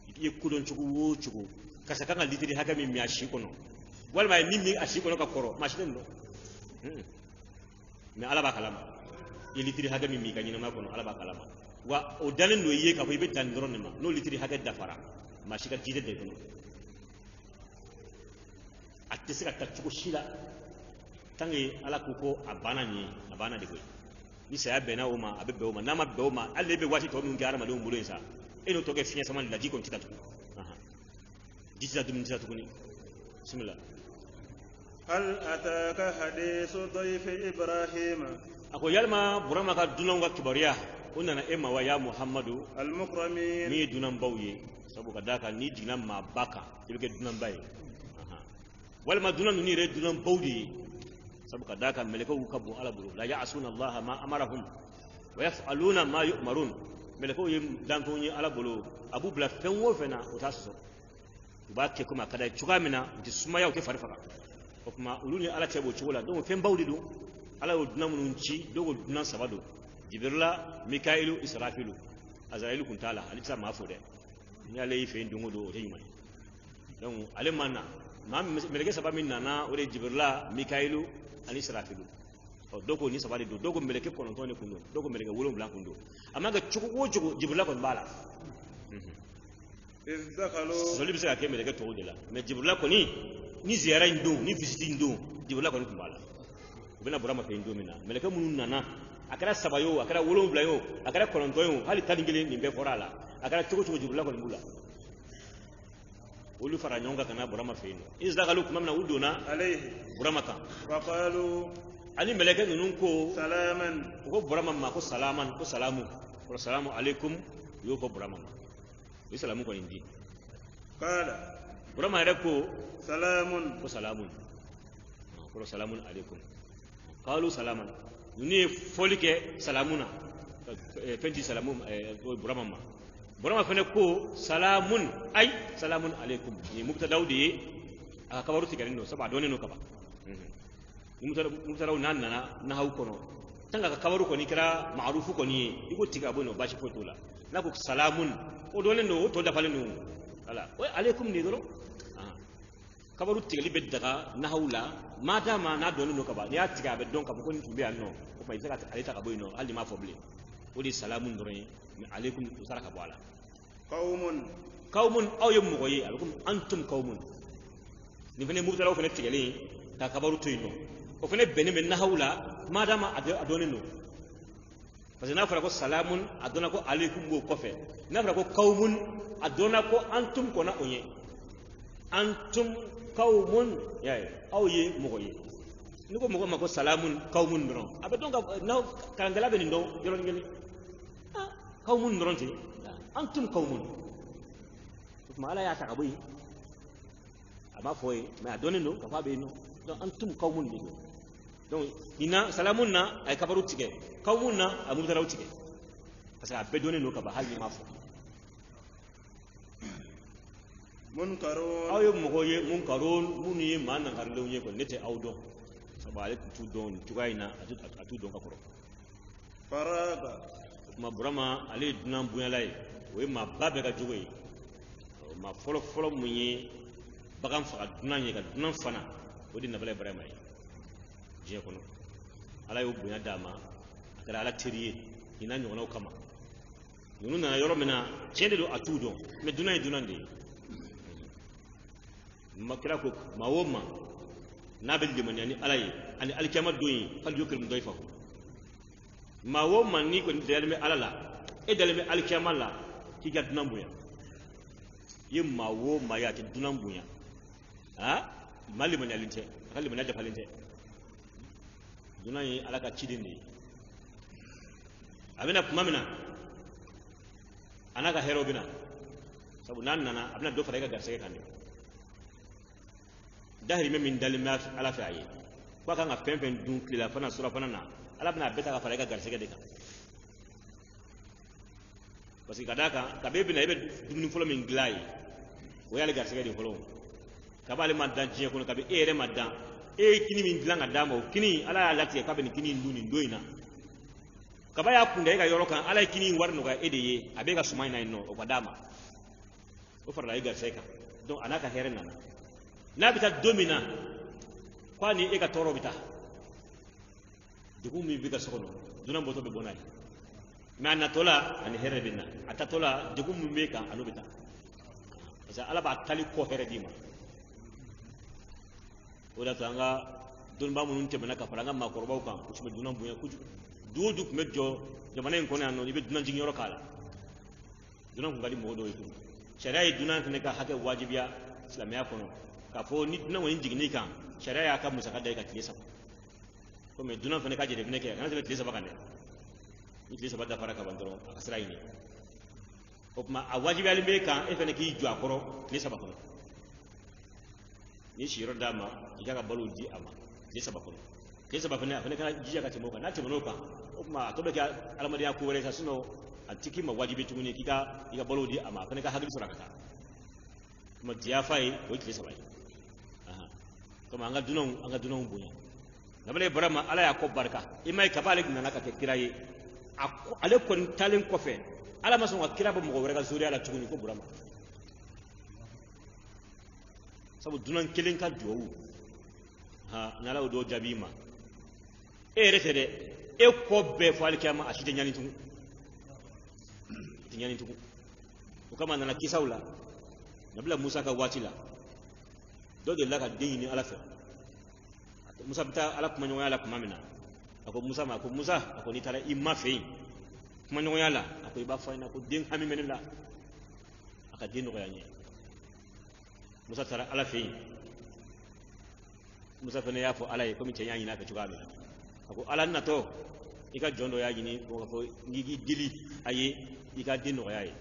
[SPEAKER 1] i ye kodɔn cogo o cogo karisa kan ka litiri hakɛ min min a si kɔnɔ walima a ye min min a si kɔnɔ ka kɔrɔ maa si tɛ nin dɔn mais ala b'a kalama i ye litiri hakɛ min min i ka ɲɛnamaya kɔnɔ ala b'a kalama wa o dannen don i ye k'a fɔ i bɛ dan nin dɔrɔn de ma n'o litiri hakɛ dafara maa si ka ji tɛ don i kɔnɔ a tɛ se ka taa cogo si la tant que ala ko ko a banna nin ye a banna de koyi ni saya bɛnna o ma a bɛ bɛn o ma n'a ma bɛn o ma hali e bɛ waati tɔ min kɛ adamadenw bolo yen sa e n'o tɔ kɛ fiɲɛ sama de la ji kɔni tɛ taa tugun ji tɛ taa dumuni tɛ taa tuguni bisimila.
[SPEAKER 2] هل أتاك حديث ضيف إبراهيم
[SPEAKER 1] a ko yalima burama ka dunanw ka kibaruya o nana e ma wa ya muhamadu
[SPEAKER 2] المكرمين
[SPEAKER 1] min ye dunanbaw ye sabu ka d'a kan n'i jiginna maa ba kan i bɛ kɛ dunanba ye walima dunan ninnu yɛrɛ dunanbaw de ye sabu ka d'a kan mɛlɛkɛw ka bon ala bolo la ya'asuna allaha ma amarahum wa yaf'aluna ma yu'marun mɛlɛkɛw ye danfɛnw ye ala bolo a b'u bila fɛn o fɛn na o t'a sɔsɔ u b'a kɛ komi a ka d'a ye cogoya min na u tɛ sumaya u tɛ fari faga o tuma olu ni ala cɛ b'o cogo la donc fɛn baw de don ala y'o dunan minnu ci dɔw ko dunan saba don jibirila mikayilu israfilu azarayilu kun t'a la ale tɛ se maa fo dɛ ni ale y'i fɛ yen don o don o tɛ ɲuman ye donc ale ma na maa mɛlɛkɛ saba min nana o de ye jibirila mikayilu ani israfilu dɔw ko ni saba de don dɔw ko mɛlɛkɛ 9 de kun don dɔw ko mɛlɛkɛ 7 kun don a man kɛ cogo o cogo jibirila kɔni b'a la sɔli bɛ se ka kɛ mɛlɛkɛ tɔw de la mais jibirila kɔni ni ziyara in don ni visite in don jibirila kɔni kun b'a la u bɛna burama fɛ yen don min na mɛlɛkɛ minnu nana a kɛra 7 ye o a kɛra 7 ye o a kɛra 9 ye o hali 11 nin bɛɛ fɔra a la a kɛra cogo cogo jibirila kɔni b'u la olu fara ɲɔgɔn kan ka na burama fɛ yen nɔ isdakalu tuma min na u donna burama kan ani mɛlɛkɛ ninnu ko salaman u ko burama ma ko salaman ko salamu ko salamu alaikum u y'o fɔ burama ma u ye salamu kɔni di burama yɛrɛ ko salamun ko salamun ko salamun alaikum qalu salaman ninnu ye fɔli kɛ salamu na fɛn di salamu burama ma burama fana ko salamun ay salamun alaikum ni mubtadaw de ye a kabaru tigɛlen don sabu a dɔnnen don kaban mubtadaw n'a nana nahawu kɔnɔ tant que a ka kabaru kɔni kɛra maarufu kɔni ye i ko tigɛ a bɔ yen nɔ baasi foyi t'o la n'a ko salamun o dɔnnen don o tɔ dafalen don voilà o ye alaikum de ye dɔrɔn kabaru tigɛli bɛ daga nahawu la madama n'a dɔnnen don kaban n'i y'a tigɛ a bɛ dɔn k'a fɔ ko nin tun bɛ yan nɔ o tuma i bɛ se ka ale ta ka bɔ yen nɔ hali n'i m'a fɔ bilen o de ye salamun dɔrɔn ye mais alaikum o sara ka bɔ a la kawmun aw ye mɔgɔ ye a bɛ komi antum kawmun nin fana mubtadaw fana tigɛlen ka kabaru to yen nɔ o fana bɛnnen bɛ nahawu la madama a dɔnnen don parce que n'a fɔra ko salamun a dɔnna ko alaikum b'o kɔfɛ n'a fɔra ko kawmun a dɔnna ko antum kɔnna o ye antum kawmun aw ye mɔgɔ ye ni ko mɔgɔ ma ko salamun kawmun dɔrɔn a bɛ dɔn ka kalankɛla bɛ nin dɔn yɔrɔnin kelen kawmun dɔrɔn ten antum kawmun o tuma ala y'a ta ka bɔ yen a b'a fɔ ye mais a dɔnnen don ka fɔ a bɛ yen nɔ donc antum kawmun de don donc nin na salamun na a ye kabaru tigɛ kawmun na a ye mubtadaw tigɛ parce que a bɛɛ dɔnnen don ka ban hali n'i m'a fɔ aw ye mɔgɔ ye munkarun minnu ye maa nankarilenw ye kɔni ne tɛ aw dɔn sabu ale tun t'u dɔn nin cogoya in na a t'u dɔn ka kɔrɔ o tuma burama ale ye dunan bonyala ye o ye maa ba bɛɛ ka jogo ye maa fɔlɔ fɔlɔ mun ye bagan faga dunan ye ka dunan fana o de nabala ibrahima ye diɲɛ kɔnɔ ala y'o bonya d'a ma a kɛra ala teri ye nin n'a ɲɔgɔnnaw kama nunu na yoro mena chende do atudo me dunay dunande makira ko mawoma nabil limani ani alay ani alkiyama doyi fal yukrim doyfa mawoma ni ko dalme alala e dalme alkiyama la ki ga dunambuya yim mawoma ya ti dunambuya ha malimani alinte kalimani da falinte dunay alaka chidindi abina kumamina anaka hero bina sabu nan nana abina do fara ga garsege kande dahri min dalima ala fa ayi ko kan ga pempen dun kila fana sura fana na ala bina beta ga fara ga garsege de ka parce que kadaka ka be bina ibe dumni folo min glai o yale garsege de folo ka bale maddan je ko ka be ere maddan e kini min dilanga damo kini ala lati ka be ni kini nduni ndoina kabaya kunda ga yoro kan ala kini warno ga edeye abe ga sumaina no o badama o farla ga seka don anaka herena na bita domina kwani e ga toro bita dugu mi biga sokono dunan boto be bonai ma na tola ani here binna atatola dugu mi meka anu bita asa ala ba tali ko here dima oda tanga dun ba munun te manaka faranga ma korbaw kan usme dunan buya kuju dudu mejo jamana en kona no ibe dunan jing yoro kala dunan ko gali modo yitu sharia dunan ne ka hake wajibiya islamiya kono ka fo ni dunan woni jigni kan sharia ka musa kadai ka tilisa ko me dunan fa ne ka je de ne ke kana tilisa bakande ni tilisa badda faraka bandoro akasrai ni o ma a wajibiya limbe kan e fa ne ki ju akoro tilisa bakono ni shiro dama iga balu di ama tilisa bakono kesa bafanya afanya kana jija ka temoka na temoka kuma to baka almadi ya kuwere sa suno antiki ma wajibi tunguni kika iga bolodi ama afanya ka hagli surakata kuma diafai ko kisa bai aha kuma anga dunon bunya nabale barama ala ya ko barka imai kabale gina ka kiraye ale kon talen kofe ala maso wa kiraba mo wore ga zuri ala tunguni ko burama sabu dunon kelin ka jowu ha nala do jabima e refede e ko be fali kama ashide nyani tungu o kama nana kisaula nabla musa ka watila do de laka dini ala fe musa bita ala kuma nyoya ala kuma mina ako musa ma ko musa ako ni tala imma fe kuma nyoya ala ako iba fa ina ko den hami menela aka dinu ko yanye musa tara ala fe musa fene yafo ala ko mi tenya nyina ka chugabe ako ala na to ika jondo ya gini ko ko ngigi dili aye ika dinu yaye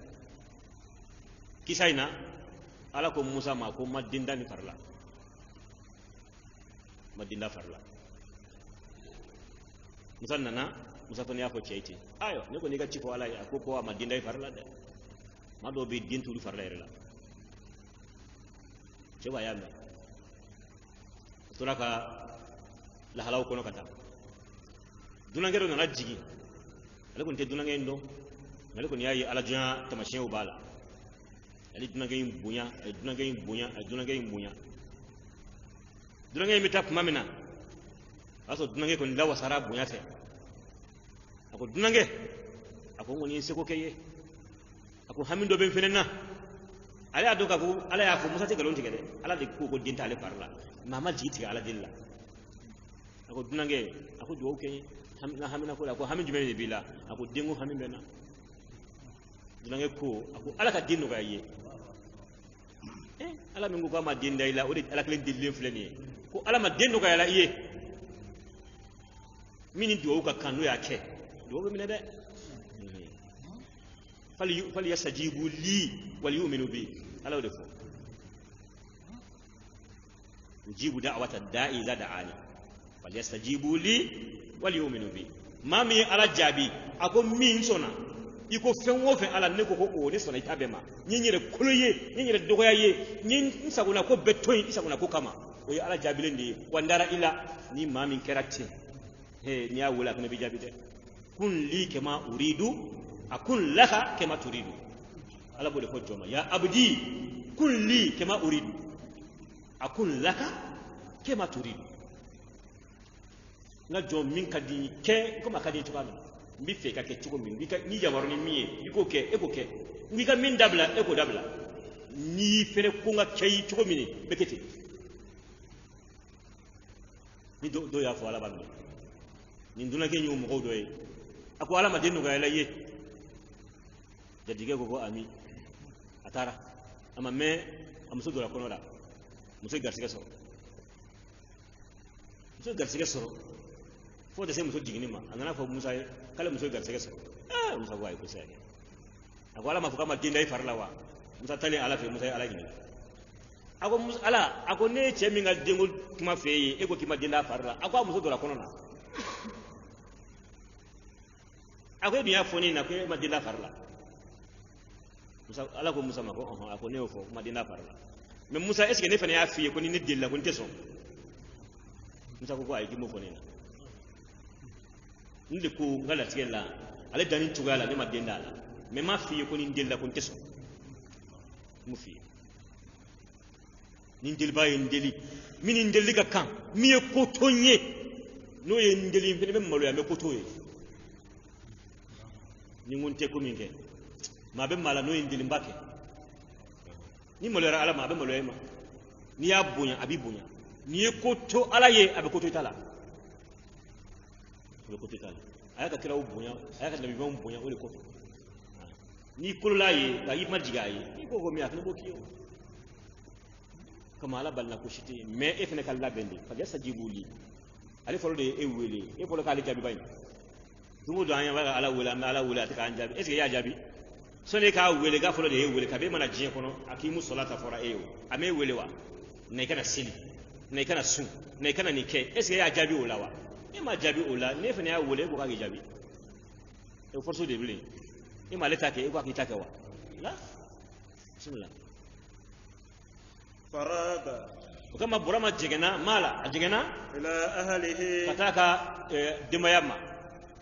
[SPEAKER 1] kisaina ala ko musa ma ko madinda ni farla madinda farla musa nana musa fene yafo cheiti ayo ne ko ni ga chifo ala ya ko ko madinda farla de mado be dintu du farla rela cheba yamma turaka la halaw kono kata dunangero na jigi alakon te dunangendo alakon yayi alaja tamashe ubala ali dunangay bunya dunangay mitap mamina aso dunangay kon lawa sara bunya te ako dunangé ako ngoni seko keye ako hamindo ben fenena ala adoka ko ala ya ko musa te galon tigede ala de ko dinta ale parla mama jiti ala dilla ako dunangé ako do keye hamina ko ko hamin jumene bila ako dengu hamin bena dunange ko ako ala ka dinu ga ye ala mingu ko ma dinda ila o de ala klen dillin fleni ko ala ma dinu ga ila ye mini do ka kanu ya ke do be minede fali yasajibu li wal yu'minu bi ala de fo ujibu da'wata da'i la da'ani fali yasajibu li wal yu'minu bi mami ala jabi ako min sona iko fen wo fen ala ne ko o ne sona itabe ma nyinyire koloye nyinyire dogoya ye nyin saguna ko betoy isaguna ko kama o ya ala jabi lendi wandara ila ni mami kerati he ni awula ko ne bi jabi de kun li kama uridu akun laka kama turidu ala bo de ko joma ya abdi kun li kama uridu akun laka kama turidu na jom min kadi ke ko makadi to kala mbi fe ka ke cogo min ni jamaro ni miye iko ke ngi ka min dabla eko dabla ni fere ko nga kay cogo min bekete ni do ya fo ala ba ni nduna ke nyum ko do e ako ala ma denu ga la ye jadige ko ami atara ama me amso do la kono da muso garsige soro fo da sai muso jigini ma anana fa musa kala muso garsige soro musa wa ko sai ako ala ma fuka ma dinda farla wa musa tani ala fe musa ala gini ako musa ala ako ne che mi ngal dengol kuma feye e ko kima dinda farla ako muso do la kono na ako dunya foni na ko ma dinda farla musa ala ko musa ma ko ako ne fo ma dinda farla mais musa est-ce que ne fane ya fiye ko ni ne dilla ko nteso musa ko ay gimo foni na ndi ko ngala tigela ale danin tugala ne ma dinda la mais ma fiye ko ni dilla ko nteso mu fiye ni ndel baye ndeli mini ndeli ga kan mi e ko tonye no ye ndeli fene be malo ya me ko toye ni ngonte ko minge ma be mala no ye ndeli mbake ni malo ra ala ma be malo ma ni ya bunya abi bunya ni e ko to ala ye abe ko to itala be ko to itala aya ka kira bunya aya ka nabi bon bunya o le ko ni kulula ye ga yi majiga ye ni ko mi akne bokiyo kama ala balna ko shiti mais e fene kala bendi fa jassa jibuli ali folo de e wele e folo kala jabi bay dumo do anya wala ala wala ta kan jabi est ce que ya jabi so ne ka wele ga folo de e wele ka be mana jien kono akimu salata fora e ame wele wa ne kana sili ne kana sun ne kana ni ke est ce que ya jabi wala wa e ma jabi wala ne fene ya wele ko ka jabi e forso de bile e ma leta ke e ko akita ke wa la bismillah
[SPEAKER 2] faraga
[SPEAKER 1] kama burama jigena mala ajigena
[SPEAKER 2] ila ahlihi
[SPEAKER 1] kataka dimayama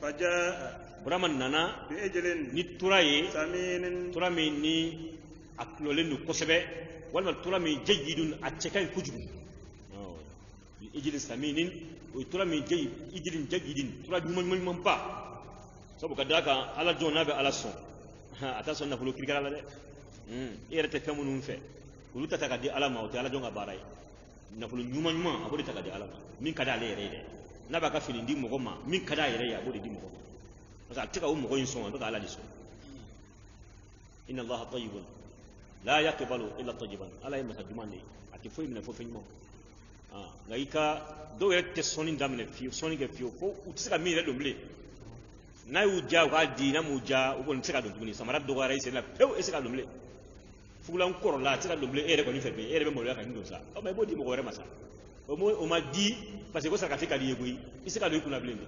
[SPEAKER 2] fajaa
[SPEAKER 1] burama nana
[SPEAKER 2] bi ejlin
[SPEAKER 1] ni turaye
[SPEAKER 2] saminin
[SPEAKER 1] turami ni aklolenu kosebe wala turami jayyidun atchekan kujubu bi ejlin saminin o turami ejlin jayyidin turami mun pa sabu kadaka ala jona be ala son ata son na fulo kirkala la de irete famunun fe ulu tata di alama o te ala jonga baray na fulu nyuma abodi taka di alama min kada le yere de na baka fili ndi mo goma min kada yere ya abodi di mo goma asa tika o mo go yinso baka ala diso inna allaha tayyibun la yaqbalu illa tayyiban ala yima tajumande ati fo yimna fo fenyimo ngaika do yere te soni ndamne fi soni ke fi fo utsika mi redo mble na uja ga di na muja uko ntsika do tuni samara do ga raise na pew esika do mble fulan koro la tira domble ere ko ni febe ere be mo ya kan ndo sa o may bodi mo gore masa o ma di parce que ko saka fika liye boy isika do ikuna blende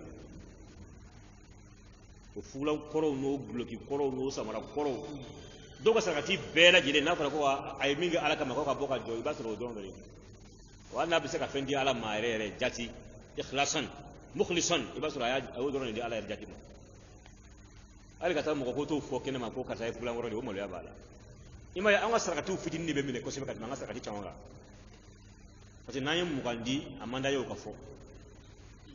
[SPEAKER 1] o fulan koro no bloki koro no samara koro do ko saka ti bela jile na fara ko ay minga ala kama ko ka boka joy ba tro do ngari wa na bi saka fendi ala ma ere jati ikhlasan mukhlisan ibasura ya o do ni ala jati mo ali ka ta mo ko to fo kenema ko ka sai fulan koro de o mo ya bala ima ya anga sarakatu fitin ni be mine ko sebe kat manga sarakati chawanga parce que nayem mugandi amanda yo kafo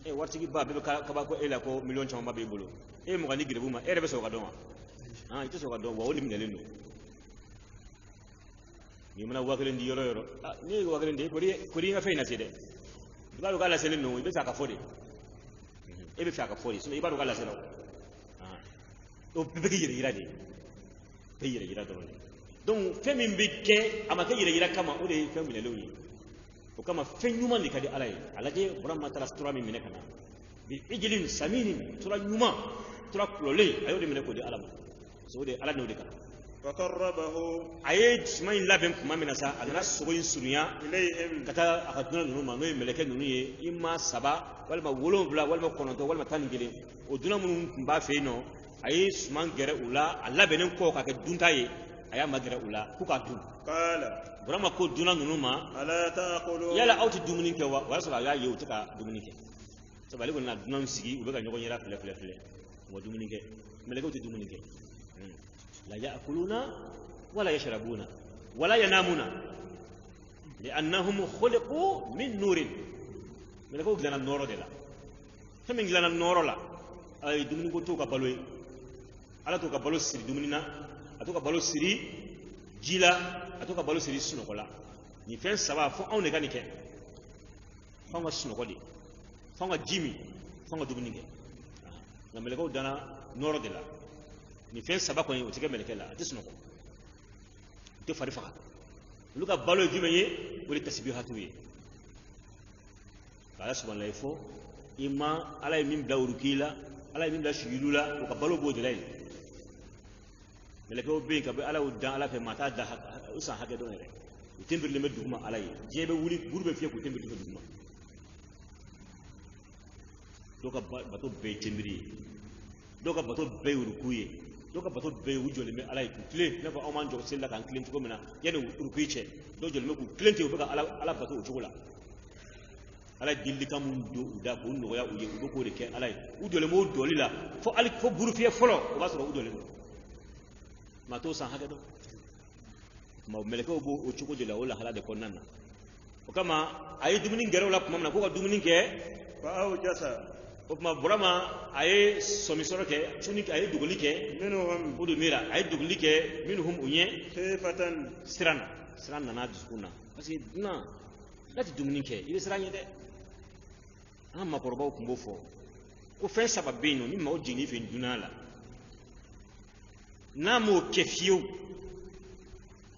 [SPEAKER 1] e warti gi ba be ka ba ko ela ko million chawamba be bolo e mugandi gire buma e rebe so ka donwa ite so ka don wa woni minele no ni mana wakale ndi yoro ni wakale ndi ko ri nga feina sede ba ko ala sele no be sa ka fodi e be fa ka fodi so e ba ko ala sele o be be yire yira de be yire yira do donc fɛn min bɛ kɛ a ma kɛ yɛrɛ yira kama o de ye fɛn minɛlenw ye o kama fɛn ɲuman de ka di ala ye a lajɛ burama taara tura min minɛ ka na bi ijilin saminin tura ɲuman tura kulɔlen a y'o de minɛ k'o di ala ma parce que o de ala n'o de kan
[SPEAKER 2] فقربه
[SPEAKER 1] a ye suma in labɛn tuma min na sa a nana sogo in surunya
[SPEAKER 2] إليهم
[SPEAKER 1] ka taa a ka dunan ninnu ma n'o ye mɛlɛkɛ ninnu ye i ma 7 walima 7 walima 9 walima 11 o dunan minnu tun b'a fɛ yen nɔ a ye suma gɛrɛ u la a labɛnnen kɔ k'a kɛ dunta ye aya magara ula kuka dun
[SPEAKER 2] qala
[SPEAKER 1] burama ko dunan nunu ma
[SPEAKER 2] ala taqulu
[SPEAKER 1] yala auti dumuni ke wa wala sala ya yewu taka dumuni ke so bali ko na dunan sigi ube ga nyogon yara fle wa dumuni ke mele ko ti dumuni ke la yaakuluna wala yashrabuna wala yanamuna li'annahum khuliqu min nurin mele ko glana noro de la fami glana noro la ay dumuni ko to ka baloy ala to ka balo siri dumuni na ato ka balo siri jila ato ka balo siri sunoko la ni fen saba fo on ne ka ni ke fo nga sunoko di fo nga jimi fo nga dumuni ke na meleko dana noro de la ni fen saba ko ni o tike meleke la ati sunoko te fari faka luka balo jumenye wali tasbihatu ye kala subhanahu ifo ima ala min bla urukila ala min bla shuyulula o ka balo bo de lay meleke o be ka be ala udan ala fe mata da usan hake do re tembir le meduma ala ye jebe wuli burbe fiye ko tembir le meduma doka bato be tembiri doka bato be urukuye doka bato be wujole me ala ku kle ne fa o man jogo sella kan klen ko mena yene urukuye do jole me ku klente o be ka ala bato o chogola ala dilli kam do da ko no ya uye ko de ke ala udole mo doli la fo ali fo buru fiye folo o ba so udole ma to san hake do ma meleke bo o chuko de la wala hala de konnana o kama ayi dumuni ngero la kuma na ko dumuni ke
[SPEAKER 2] fa aw jasa
[SPEAKER 1] o kuma burama ayi somisoro ke chuni ke ayi duguli ke
[SPEAKER 2] minhum
[SPEAKER 1] odu mira ayi duguli ke minhum unye
[SPEAKER 2] khifatan
[SPEAKER 1] siran na diskuna parce que na lati dumuni ke ibe siranye de amma korba ko mbo fo ko fe sababino ni ma o jini fe dunala na mo kefiyo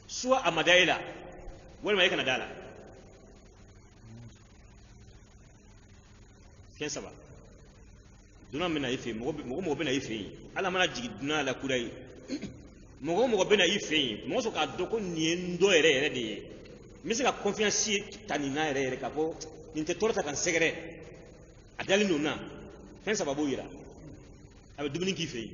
[SPEAKER 1] soit à Madaïla, ou à Canada. Qu'est-ce que ça va? Donna mena ife, mo bena ife. Ala mana jigi donna la kurai. Mo bena ife. Mo so ka doko niendo ere de. Mi se ka confiance tanina ere ka po ninte torta kan segere. Adali nona. Qu'est-ce que ça va boira? Avec Dominique ife.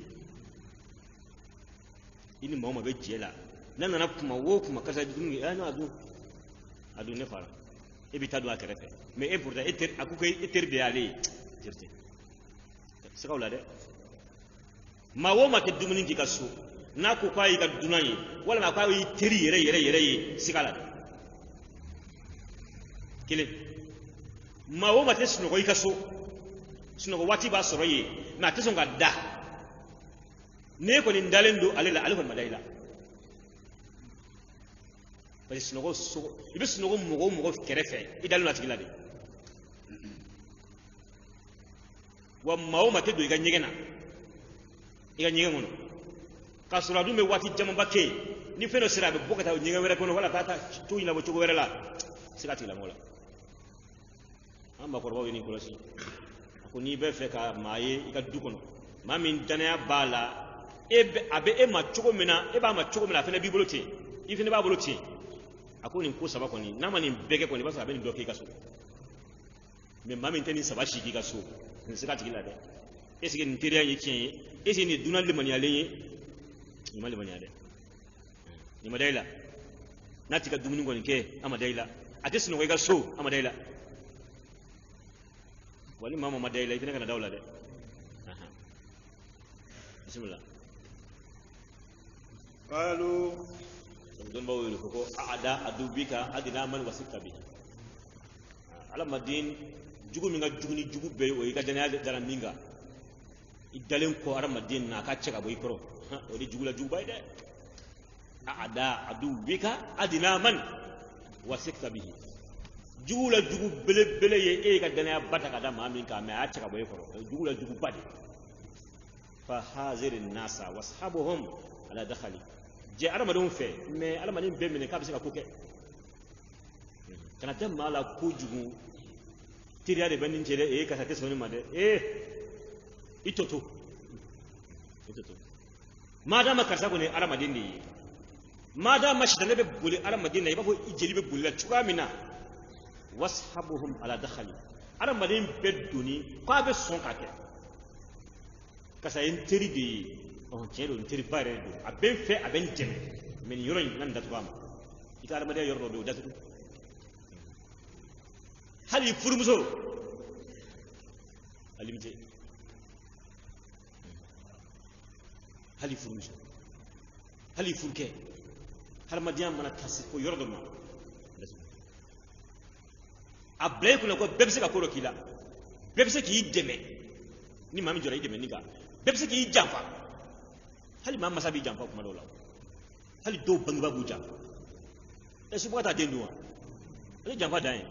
[SPEAKER 1] Ini mo be jela. Nan na kuma wo kuma kasa dunu ya na adu ne fara e bi tadu akrefe mais e pourtant eter akuko eter de aller dirte c'est quoi là de ma wo ma te dumuni ki kaso na ko kai ga dunani wala ma kai teri yere sikala kile ma wo ma te sino ko ikaso sino ko wati ba soro ye na te so ga da ne ko ni ndalendo alela alifan madaila parce que sinogo so ibe sinogo mogo kerefe idalu na tigila de wa mawo make do iga nyegena ngono ka sura dume wati jama bakke ni feno sira be bokata nyega were kono wala tata to ina bo chogo were la sikati la mola amba korba wini kolosi ko ni be fe ka maye iga du kono mamin danaya bala ebe abe e ma chogo mena e ba ma chogo mena fene bibolote ifene ba bolote akoni ko saba koni nama ni bege koni basa abeni doke kaso me mami nteni saba shiki kaso nsika tikila de esike nteria yekien esi ni dunal le mani alenye ni mali mani ade ni madaila natika dumuni ngoni ke amadaila atesi no ga so amadaila wali mama madaila itene kana dawla de aha bismillah
[SPEAKER 2] qalu
[SPEAKER 1] don bawo yi ko ada adubika adina man wasika bi ala madin jugu minga juguni jugu be o yiga dana dara minga idalen ko ara madin na ka cega boy pro o di jugula jugu bay de ada adubika adina man wasika bi jugula jugu bele ye e ga dana bataka da ma min ka me a cega boy pro jugula jugu bade fa hazirin nasa washabuhum ala dakhali je aramadon fe mais aramadin be mene ka be se ka koke kana tam mala ko jugu tiriya de banin cede e ka take soni made itoto madama karsa ko ne aramadin ni madama shi da be buli aramadin ne ba ko ijeli be buli la chukamina washabuhum ala dakhali aramadin be duni ko be son ka ke kasa interi de on cero interi bare do aben fe aben jeme men yoro nan da tuama ita armade yoro do datu hali furmuso alimte hali furmuso hali furke har madiam mana tasif ko yoro do ma ablay ko ko bebse ka ko kila bebse ki deme ni maa min jɔra i dɛmɛ ni kan bɛɛ bɛ se k'i janfa hali maa masa b'i janfa kuma dɔw la hali dɔw bangebaa b'u janfa subaga t'a den dun wa ale janfa dan ye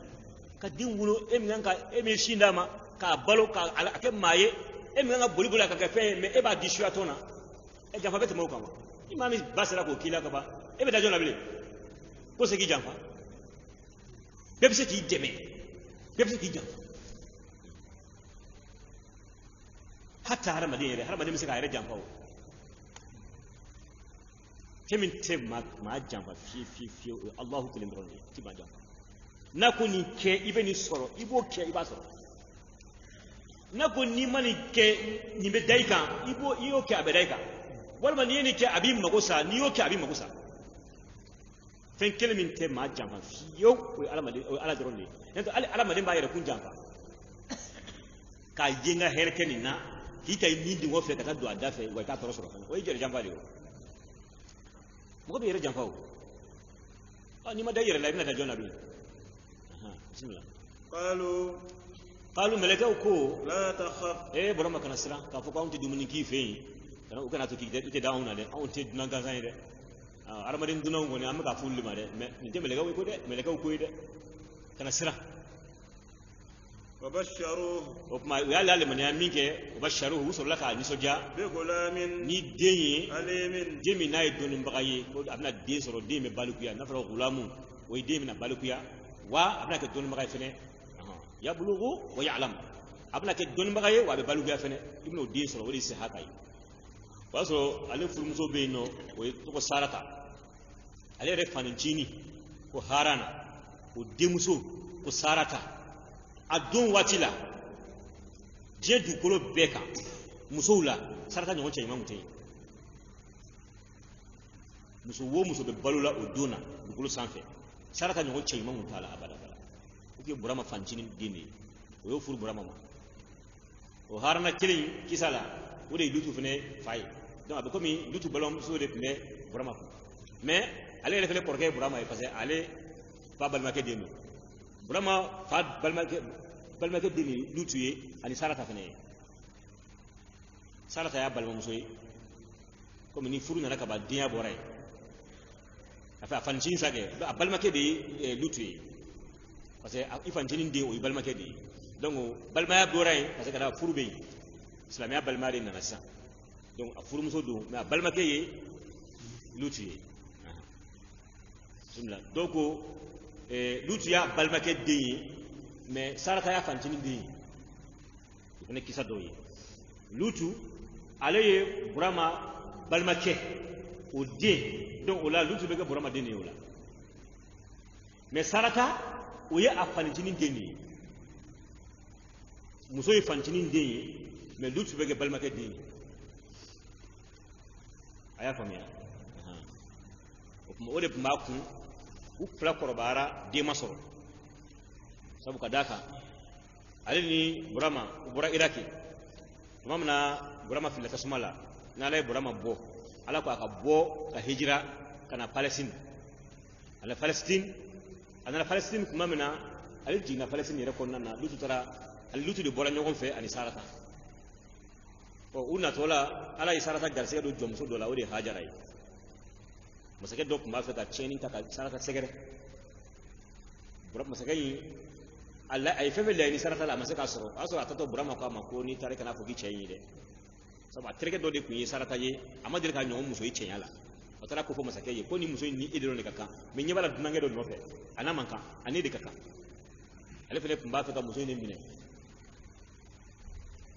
[SPEAKER 1] ka den wolo e min kan ka e min sin d'a ma k'a balo k'a kɛ maa ye e min kan ka boli boli a ka kɛ fɛn ye mais e b'a di suya tɔn na janfa bɛ tɛmɛ o kan wa ni maa min ba sera k'o k'i la ka ban e bɛ taa jɔn na bilen ko se k'i janfa bɛɛ bɛ se k'i dɛmɛ bɛɛ bɛ se k'i janfa hatta hadamaden yɛrɛ hadamaden bɛ se k'a yɛrɛ janfa o fɛn min tɛ maa janfa fiyewu o ye Alahu kelen dɔrɔn de ye tɛ maa janfa n'a ko nin kɛ i bɛ nin sɔrɔ i b'o kɛ i b'a sɔrɔ n'a ko n'i ma nin kɛ nin bɛ da i kan i y'o kɛ a bɛ da i kan walima n'i ye nin kɛ a b'i mago sa n'i y'o kɛ a b'i mago sa fɛn kelen min tɛ maa janfa fiyewu o ye Ala dɔrɔn de ye n'o tɛ hali adamaden b'a yɛrɛ kun janfa k'a ye n ka hɛrɛ kɛ nin na k'i ta nin dingɛ fɛ ka taa don a da fɛ wa i t'a tɔɔrɔ sɔrɔ fana o ye jɛrɛ janfa de ye mɔgɔ bɛ yɛrɛ janfa o n'i ma da i yɛrɛ la i bɛna taa jɔn na bilen bisimila qalu mɛlɛkɛw ko
[SPEAKER 2] la takhaf
[SPEAKER 1] Burama kana siran k'a fɔ k'anw tɛ dumuni k'i fɛ yen u kana to k'i tɛ da anw na dɛ anw tɛ dunan gansan ye dɛ adamaden dunanw kɔni an bɛ ka f'olu de ma dɛ mais nin tɛ mɛlɛkɛw ko dɛ mɛlɛkɛw ko ye dɛ kana siran
[SPEAKER 2] وبشروه
[SPEAKER 1] o tuma u y'ale alimaniya min kɛ u basharuhu u sɔrɔla k'a nisɔndiya
[SPEAKER 2] بغلام
[SPEAKER 1] ni den ye
[SPEAKER 2] عليم
[SPEAKER 1] den min n'a ye dɔnnibaga ye ko a bɛna den sɔrɔ den bɛ balikuya n'a fɔra gulamu o ye den bɛna balikuya wa a bɛna kɛ dɔnnibaga ye fɛnɛ yablugu wa ya'lam a bɛna kɛ dɔnnibaga ye wa a bɛ balikuya fɛnɛ i bɛna o den sɔrɔ o de ye sihaka ye o y'a sɔrɔ ale furumuso bɛ yen nɔ o ye tɔgɔ Sarata ale yɛrɛ fanicinin ko Harana o denmuso ko Sarata a don waati la diɲɛ dugukolo bɛɛ kan musow la Sarata ɲɔgɔn cɛ ɲuman tun tɛ yen muso o muso bɛ balo la o don na dugukolo sanfɛ Sarata ɲɔgɔn cɛ ɲuman tun t'a la abada o tun ye Burama fanicinin den de ye o y'o furu Burama ma o Harana kelen kisa la o de ye Lutu fana fa ye donc a bɛ komi Lutu balimamuso de tun bɛ Burama kun mais ale yɛrɛ fana kɔrɔkɛ ye Burama ye parce que ale fa balimakɛ den don Burama fa balimakɛ den ni Lutu ye ani Sarata fana ye Sarata y'a balimamuso ye komi ni furu nana ka ban denya bɔra yen a fanicinin sa kɛ a balimakɛ de ye Lutu ye parce que i fanicinin den o ye balimakɛ de ye donc balimaya bɔra yen parce que ka da furu bɛ yen silamɛya balimaya de nana sisan donc a furumuso don mais a balimakɛ ye Lutu ye dɔw ko Lutu y'a balimakɛ den ye mais Sarata y'a fanicinin den ye o fana kisa dɔw ye Lutu ale ye Burama balimakɛ o den donc o la Lutu bɛ kɛ Burama den de ye o la mais Sarata o ye a fanicinin den de ye muso ye fanicinin den ye mais Lutu bɛ kɛ balimakɛ den ye a y'a faamuya o tuma o de tun b'a kun u fila kɔrɔbayara den ma sɔrɔ sabu ka d'a kan ale ni Burama u bɔra Iraki tuma min na Burama filila tasuma la n'Ala ye Burama bɔ Ala ko a ka bɔ ka hijira ka na Palestine a nana Palestine tuma min na ale jiginna Palestine yɛrɛ kɔnɔna na Lutu taara ale Lutu de bɔra ɲɔgɔn fɛ ani Sarata u natɔ la Ala ye Sarata garisɛgɛ don jɔnmuso dɔ la o de ye Hajara ye masakɛ dɔ tun b'a fɛ ka tiɲɛni ta ka Sarata sɛgɛrɛ masakɛ in a ye fɛn fɛn laɲini Sarata la a ma se k'a sɔrɔ o y'a sɔrɔ a tatɔ Burama k'a ma ko n'i taara i kana fɔ k'i cɛ in ye dɛ sabu a terikɛ dɔ de tun ye Sarata ye a ma deli ka ɲɔgɔn muso ye cɛnya la a taara ko fɔ masakɛ ye ko ni muso in ni e dɔrɔn de ka kan mais ɲɛ b'a la dunankɛ dɔ nɔfɛ a n'a man kan a ne de ka kan ale fana tun b'a fɛ ka muso in de minɛ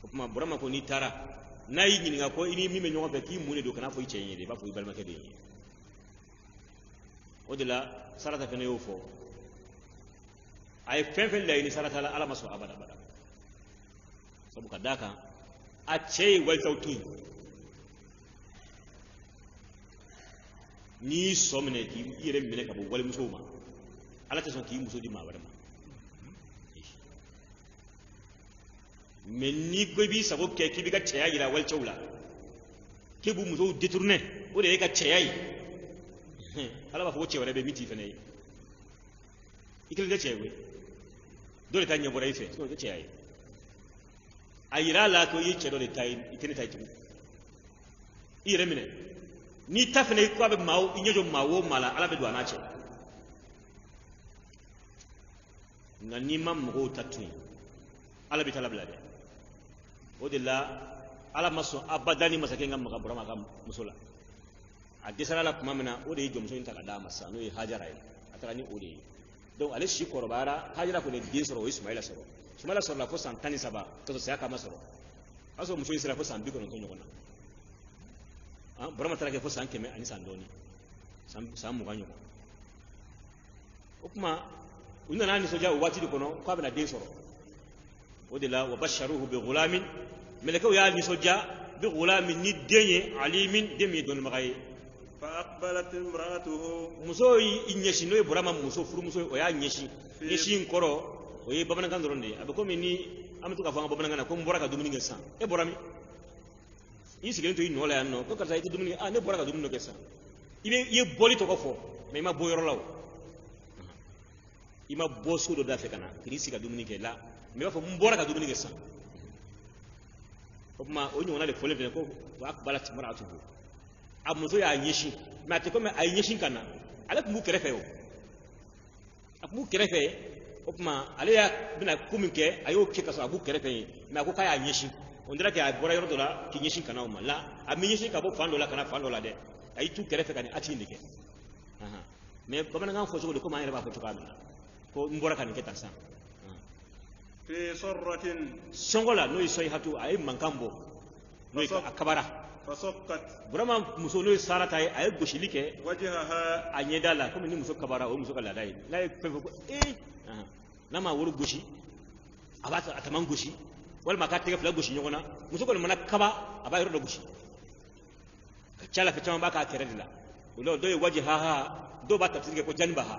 [SPEAKER 1] o tuma Burama ko n'i taara n'a y'i ɲininka ko i ni min bɛ ɲɔgɔn fɛ k'i mun de don kana fɔ i cɛ in ye dɛ i b'a fɔ i balimakɛ de ye o de la Sarata fana y'o fɔ a ye fɛn fɛn laɲini Sarata la Ala ma sɔn abada sabu ka d'a kan a cɛ ye walitaw to yen n'i sɔ minɛ k'i yɛrɛ minɛ ka bɔ walimusow ma Ala tɛ sɔn k'i muso di maa wɛrɛ ma mais n'i ko i b'i sago kɛ k'i b'i ka cɛya jira walicɛw la k'i b'u musow détourner o de ye ka cɛya ye Ala b'a fɔ ko cɛ wɛrɛ bɛ min t'i fɛnɛ ye i kelen tɛ cɛ ye koyi dɔ de ta ɲɛ bɔra i fɛ sinon o tɛ cɛya ye ayira la ko yi cedo de tay itene tay tu ire mine ni tafne ko be mawo inyejo mawo mala ala be do anache na ni mam mo tatu ala bi talabla de odilla ala maso abadani masake ngam maka burama kam musula adisala la kuma mina ode jom so inta kada masa no hajara atara ni ode donc ale shi korobara hajara ko ne din soro ismaila soro la fo san tani saba to se aka masoro aso muso isra fo san bi ko no nyona burama tara ke fo san keme ani san doni san mu ganyo ko kuma unna nani soja wati ko no ko abna din soro odila wa basharuhu bi ghulamin meleko ya ni soja bi ghulamin ni denye alimin demi don magay
[SPEAKER 2] fa aqbalat imra'atuhu
[SPEAKER 1] muso inyeshi no burama muso furu muso o ya nyeshi nkoro o ye babana kan doronde abako mini amtu ka fanga babana ngana ko mbora ka dumuni ngesa e borami isi gento ino la no ko kata ite dumuni ne bora ka dumuni ngesa ibe ye boli to ko fo me ma boyoro law ima bosu do dafe kana kirisi ka dumuni ke la me fa mbora ka dumuni ngesa ko ma onyo na le fole ko wa akbalat mar'atuhu amuzo ya nyeshi ma te ko me ay nyeshi kana ala ku kerefe o abu kerefe o kuma ale ya bina kuminke ayo ke kaso abu kerefe me ko kaya nyeshi on dira ke ay bora yoro dola ki nyeshi kana o mala ami nyeshi ka bo fando la kana fando la de ay tu kerefe kana ati ndike me bamana ngam fo jogo de ko ma yere ba fo tuka ko mbora kan ke tansa
[SPEAKER 2] fi sarratin
[SPEAKER 1] songola no isoy hatu ay mankambo no akabara
[SPEAKER 2] fasaqat
[SPEAKER 1] burama muso no sarata ay goshilike
[SPEAKER 2] wajhaha
[SPEAKER 1] anyedala comme ni muso kabara o muso kala dai la pefe ko nama woro goshi abata ataman goshi wal makate ga fla goshi nyogona muso ko mana kaba aba yoro do goshi chala fe chama baka teredila ulo do wajhaha do bata tsige ko janbaha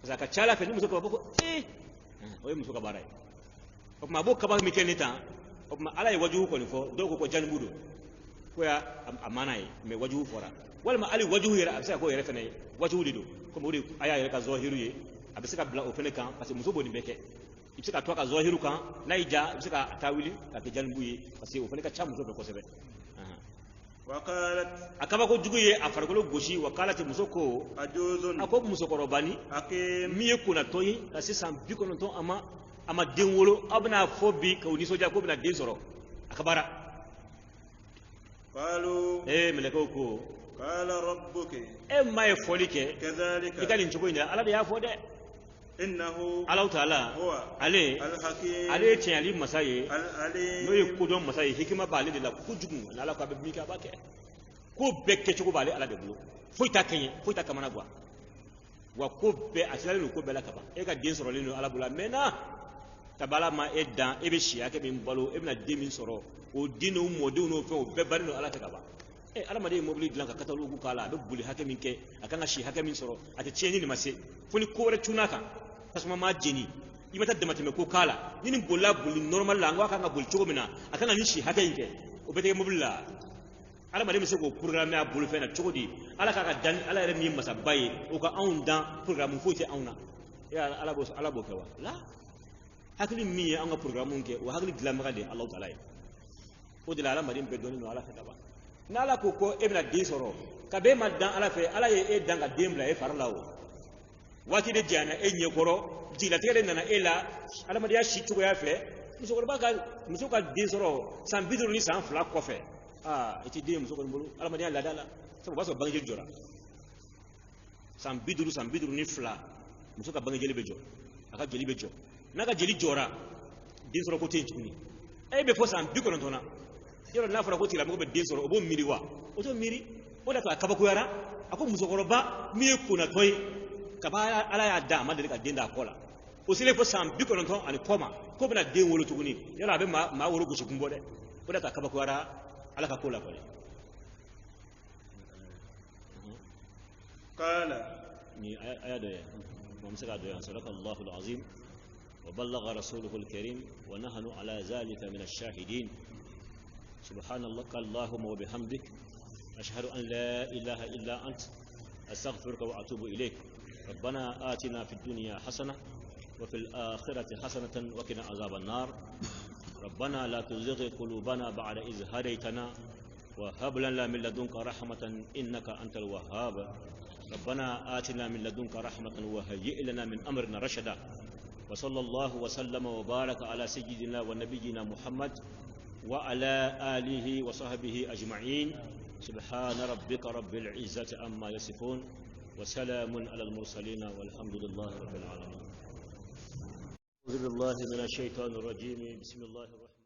[SPEAKER 1] saka chala fe ni muso ko o muso kabara ko ma bo kaba mi kenita o ma ala wajhu ko ni fo do ko janbudo ko ya amana yi me wajhu fora wal ma ali wajhu yara abisa ko yara fene wajhu dido ko mo aya yara ka zahiru ye abisa ka bla o fene kan parce que muso boni beke ibisa ka to ka zahiru kan naija ibisa ka tawili ka ke janbu ye parce que o fene ka chamu so be ko sebe
[SPEAKER 2] waqalat
[SPEAKER 1] akaba ko juguye afargolo goshi waqalat muso ko
[SPEAKER 2] ajuzun
[SPEAKER 1] ako muso ko robani
[SPEAKER 2] akim
[SPEAKER 1] miye kuna toyi asisan bikono to ama denwolo abna fobi ka uni soja ko bna den soro akabara
[SPEAKER 2] qalu
[SPEAKER 1] meleko ko
[SPEAKER 2] qala rabbuki
[SPEAKER 1] may folike
[SPEAKER 2] kadhalika
[SPEAKER 1] ikani nchuko ina ala de ya fode
[SPEAKER 2] innahu
[SPEAKER 1] Allah ta'ala
[SPEAKER 2] huwa
[SPEAKER 1] ale
[SPEAKER 2] al-hakim
[SPEAKER 1] ale tiali masaye
[SPEAKER 2] al-alim
[SPEAKER 1] no yekudon masaye hikima bale de la kujugu na ala ko be mika bake ko bekke chuko bale ala de bulo foita kenye foita kamana gwa wa ko be asilale no ko be la kaba e ka den soro le no ala bula mena tabala ma edan ebe shia ke be mbalo e na demi soro o dino mode no fe o be bari no ala takaba ala made mobili dilan ka katalogu kala be buli hakemin ke akanga shi hakemin soro ate cheni ni mase funi ko re tunaka tasuma ma jeni imata de mateme ko kala nini bolla buli normal la ngwa kanga buli chogo mina akanga ni shi hakemin ke o be te mobila ala made mise ko programme a bulu fe na chogo di ala ka dan ala re mi masa baye o ka on dan programme fo te auna ya ala bo kewa la hakili mi anga programme ke o hakili dilan magade Allah taala o de la ala made be doni no ala ka ba nala ko ebna din soro kabe madan ala fe ala ye danga dembla e farlawo wati de jana e nyekoro jila tele nana ela ala madiya shitugo ya fe muso ka din soro san biduru ni san fla kofe eti de muso ko mbulu ala madiya la dala so baso bangje jora san biduru ni fla muso ka bangje bejo aka jeli bejo naka jeli jora din soro ko tenchuni e be fo san biko non tona yoro na fara ko tira mo be den soro obo miri wa o to miri o da ka kaba ko yara ako muso koroba mi ko na toy kaba ala ya da ma de ka den da kola o sile fo sam bi ko non ton ani koma ko bena den wolo tuguni yoro abe ma wolo go sukumbo de o da ka kaba ko yara ala ka kola ko
[SPEAKER 2] qala
[SPEAKER 1] ni aya de mo msaka do yan sadaqallahu alazim وبلغ رسوله الكريم ونحن على ذلك من الشاهدين سبحان الله اللهم وبحمدك أشهد أن لا إله إلا أنت أستغفرك وأتوب إليك ربنا آتنا في الدنيا حسنة وفي الآخرة حسنة وقنا عذاب النار ربنا لا تزغ قلوبنا بعد إذ هديتنا وهب لنا من لدنك رحمة إنك أنت الوهاب ربنا آتنا من لدنك رحمة وهيئ لنا من أمرنا رشدا وصلى الله وسلم وبارك على سيدنا ونبينا محمد وعلى آله وصحبه أجمعين سبحان ربك رب العزة عما يصفون وسلام على المرسلين والحمد لله رب العالمين. أعوذ بالله من الشيطان الرجيم بسم الله الرحمن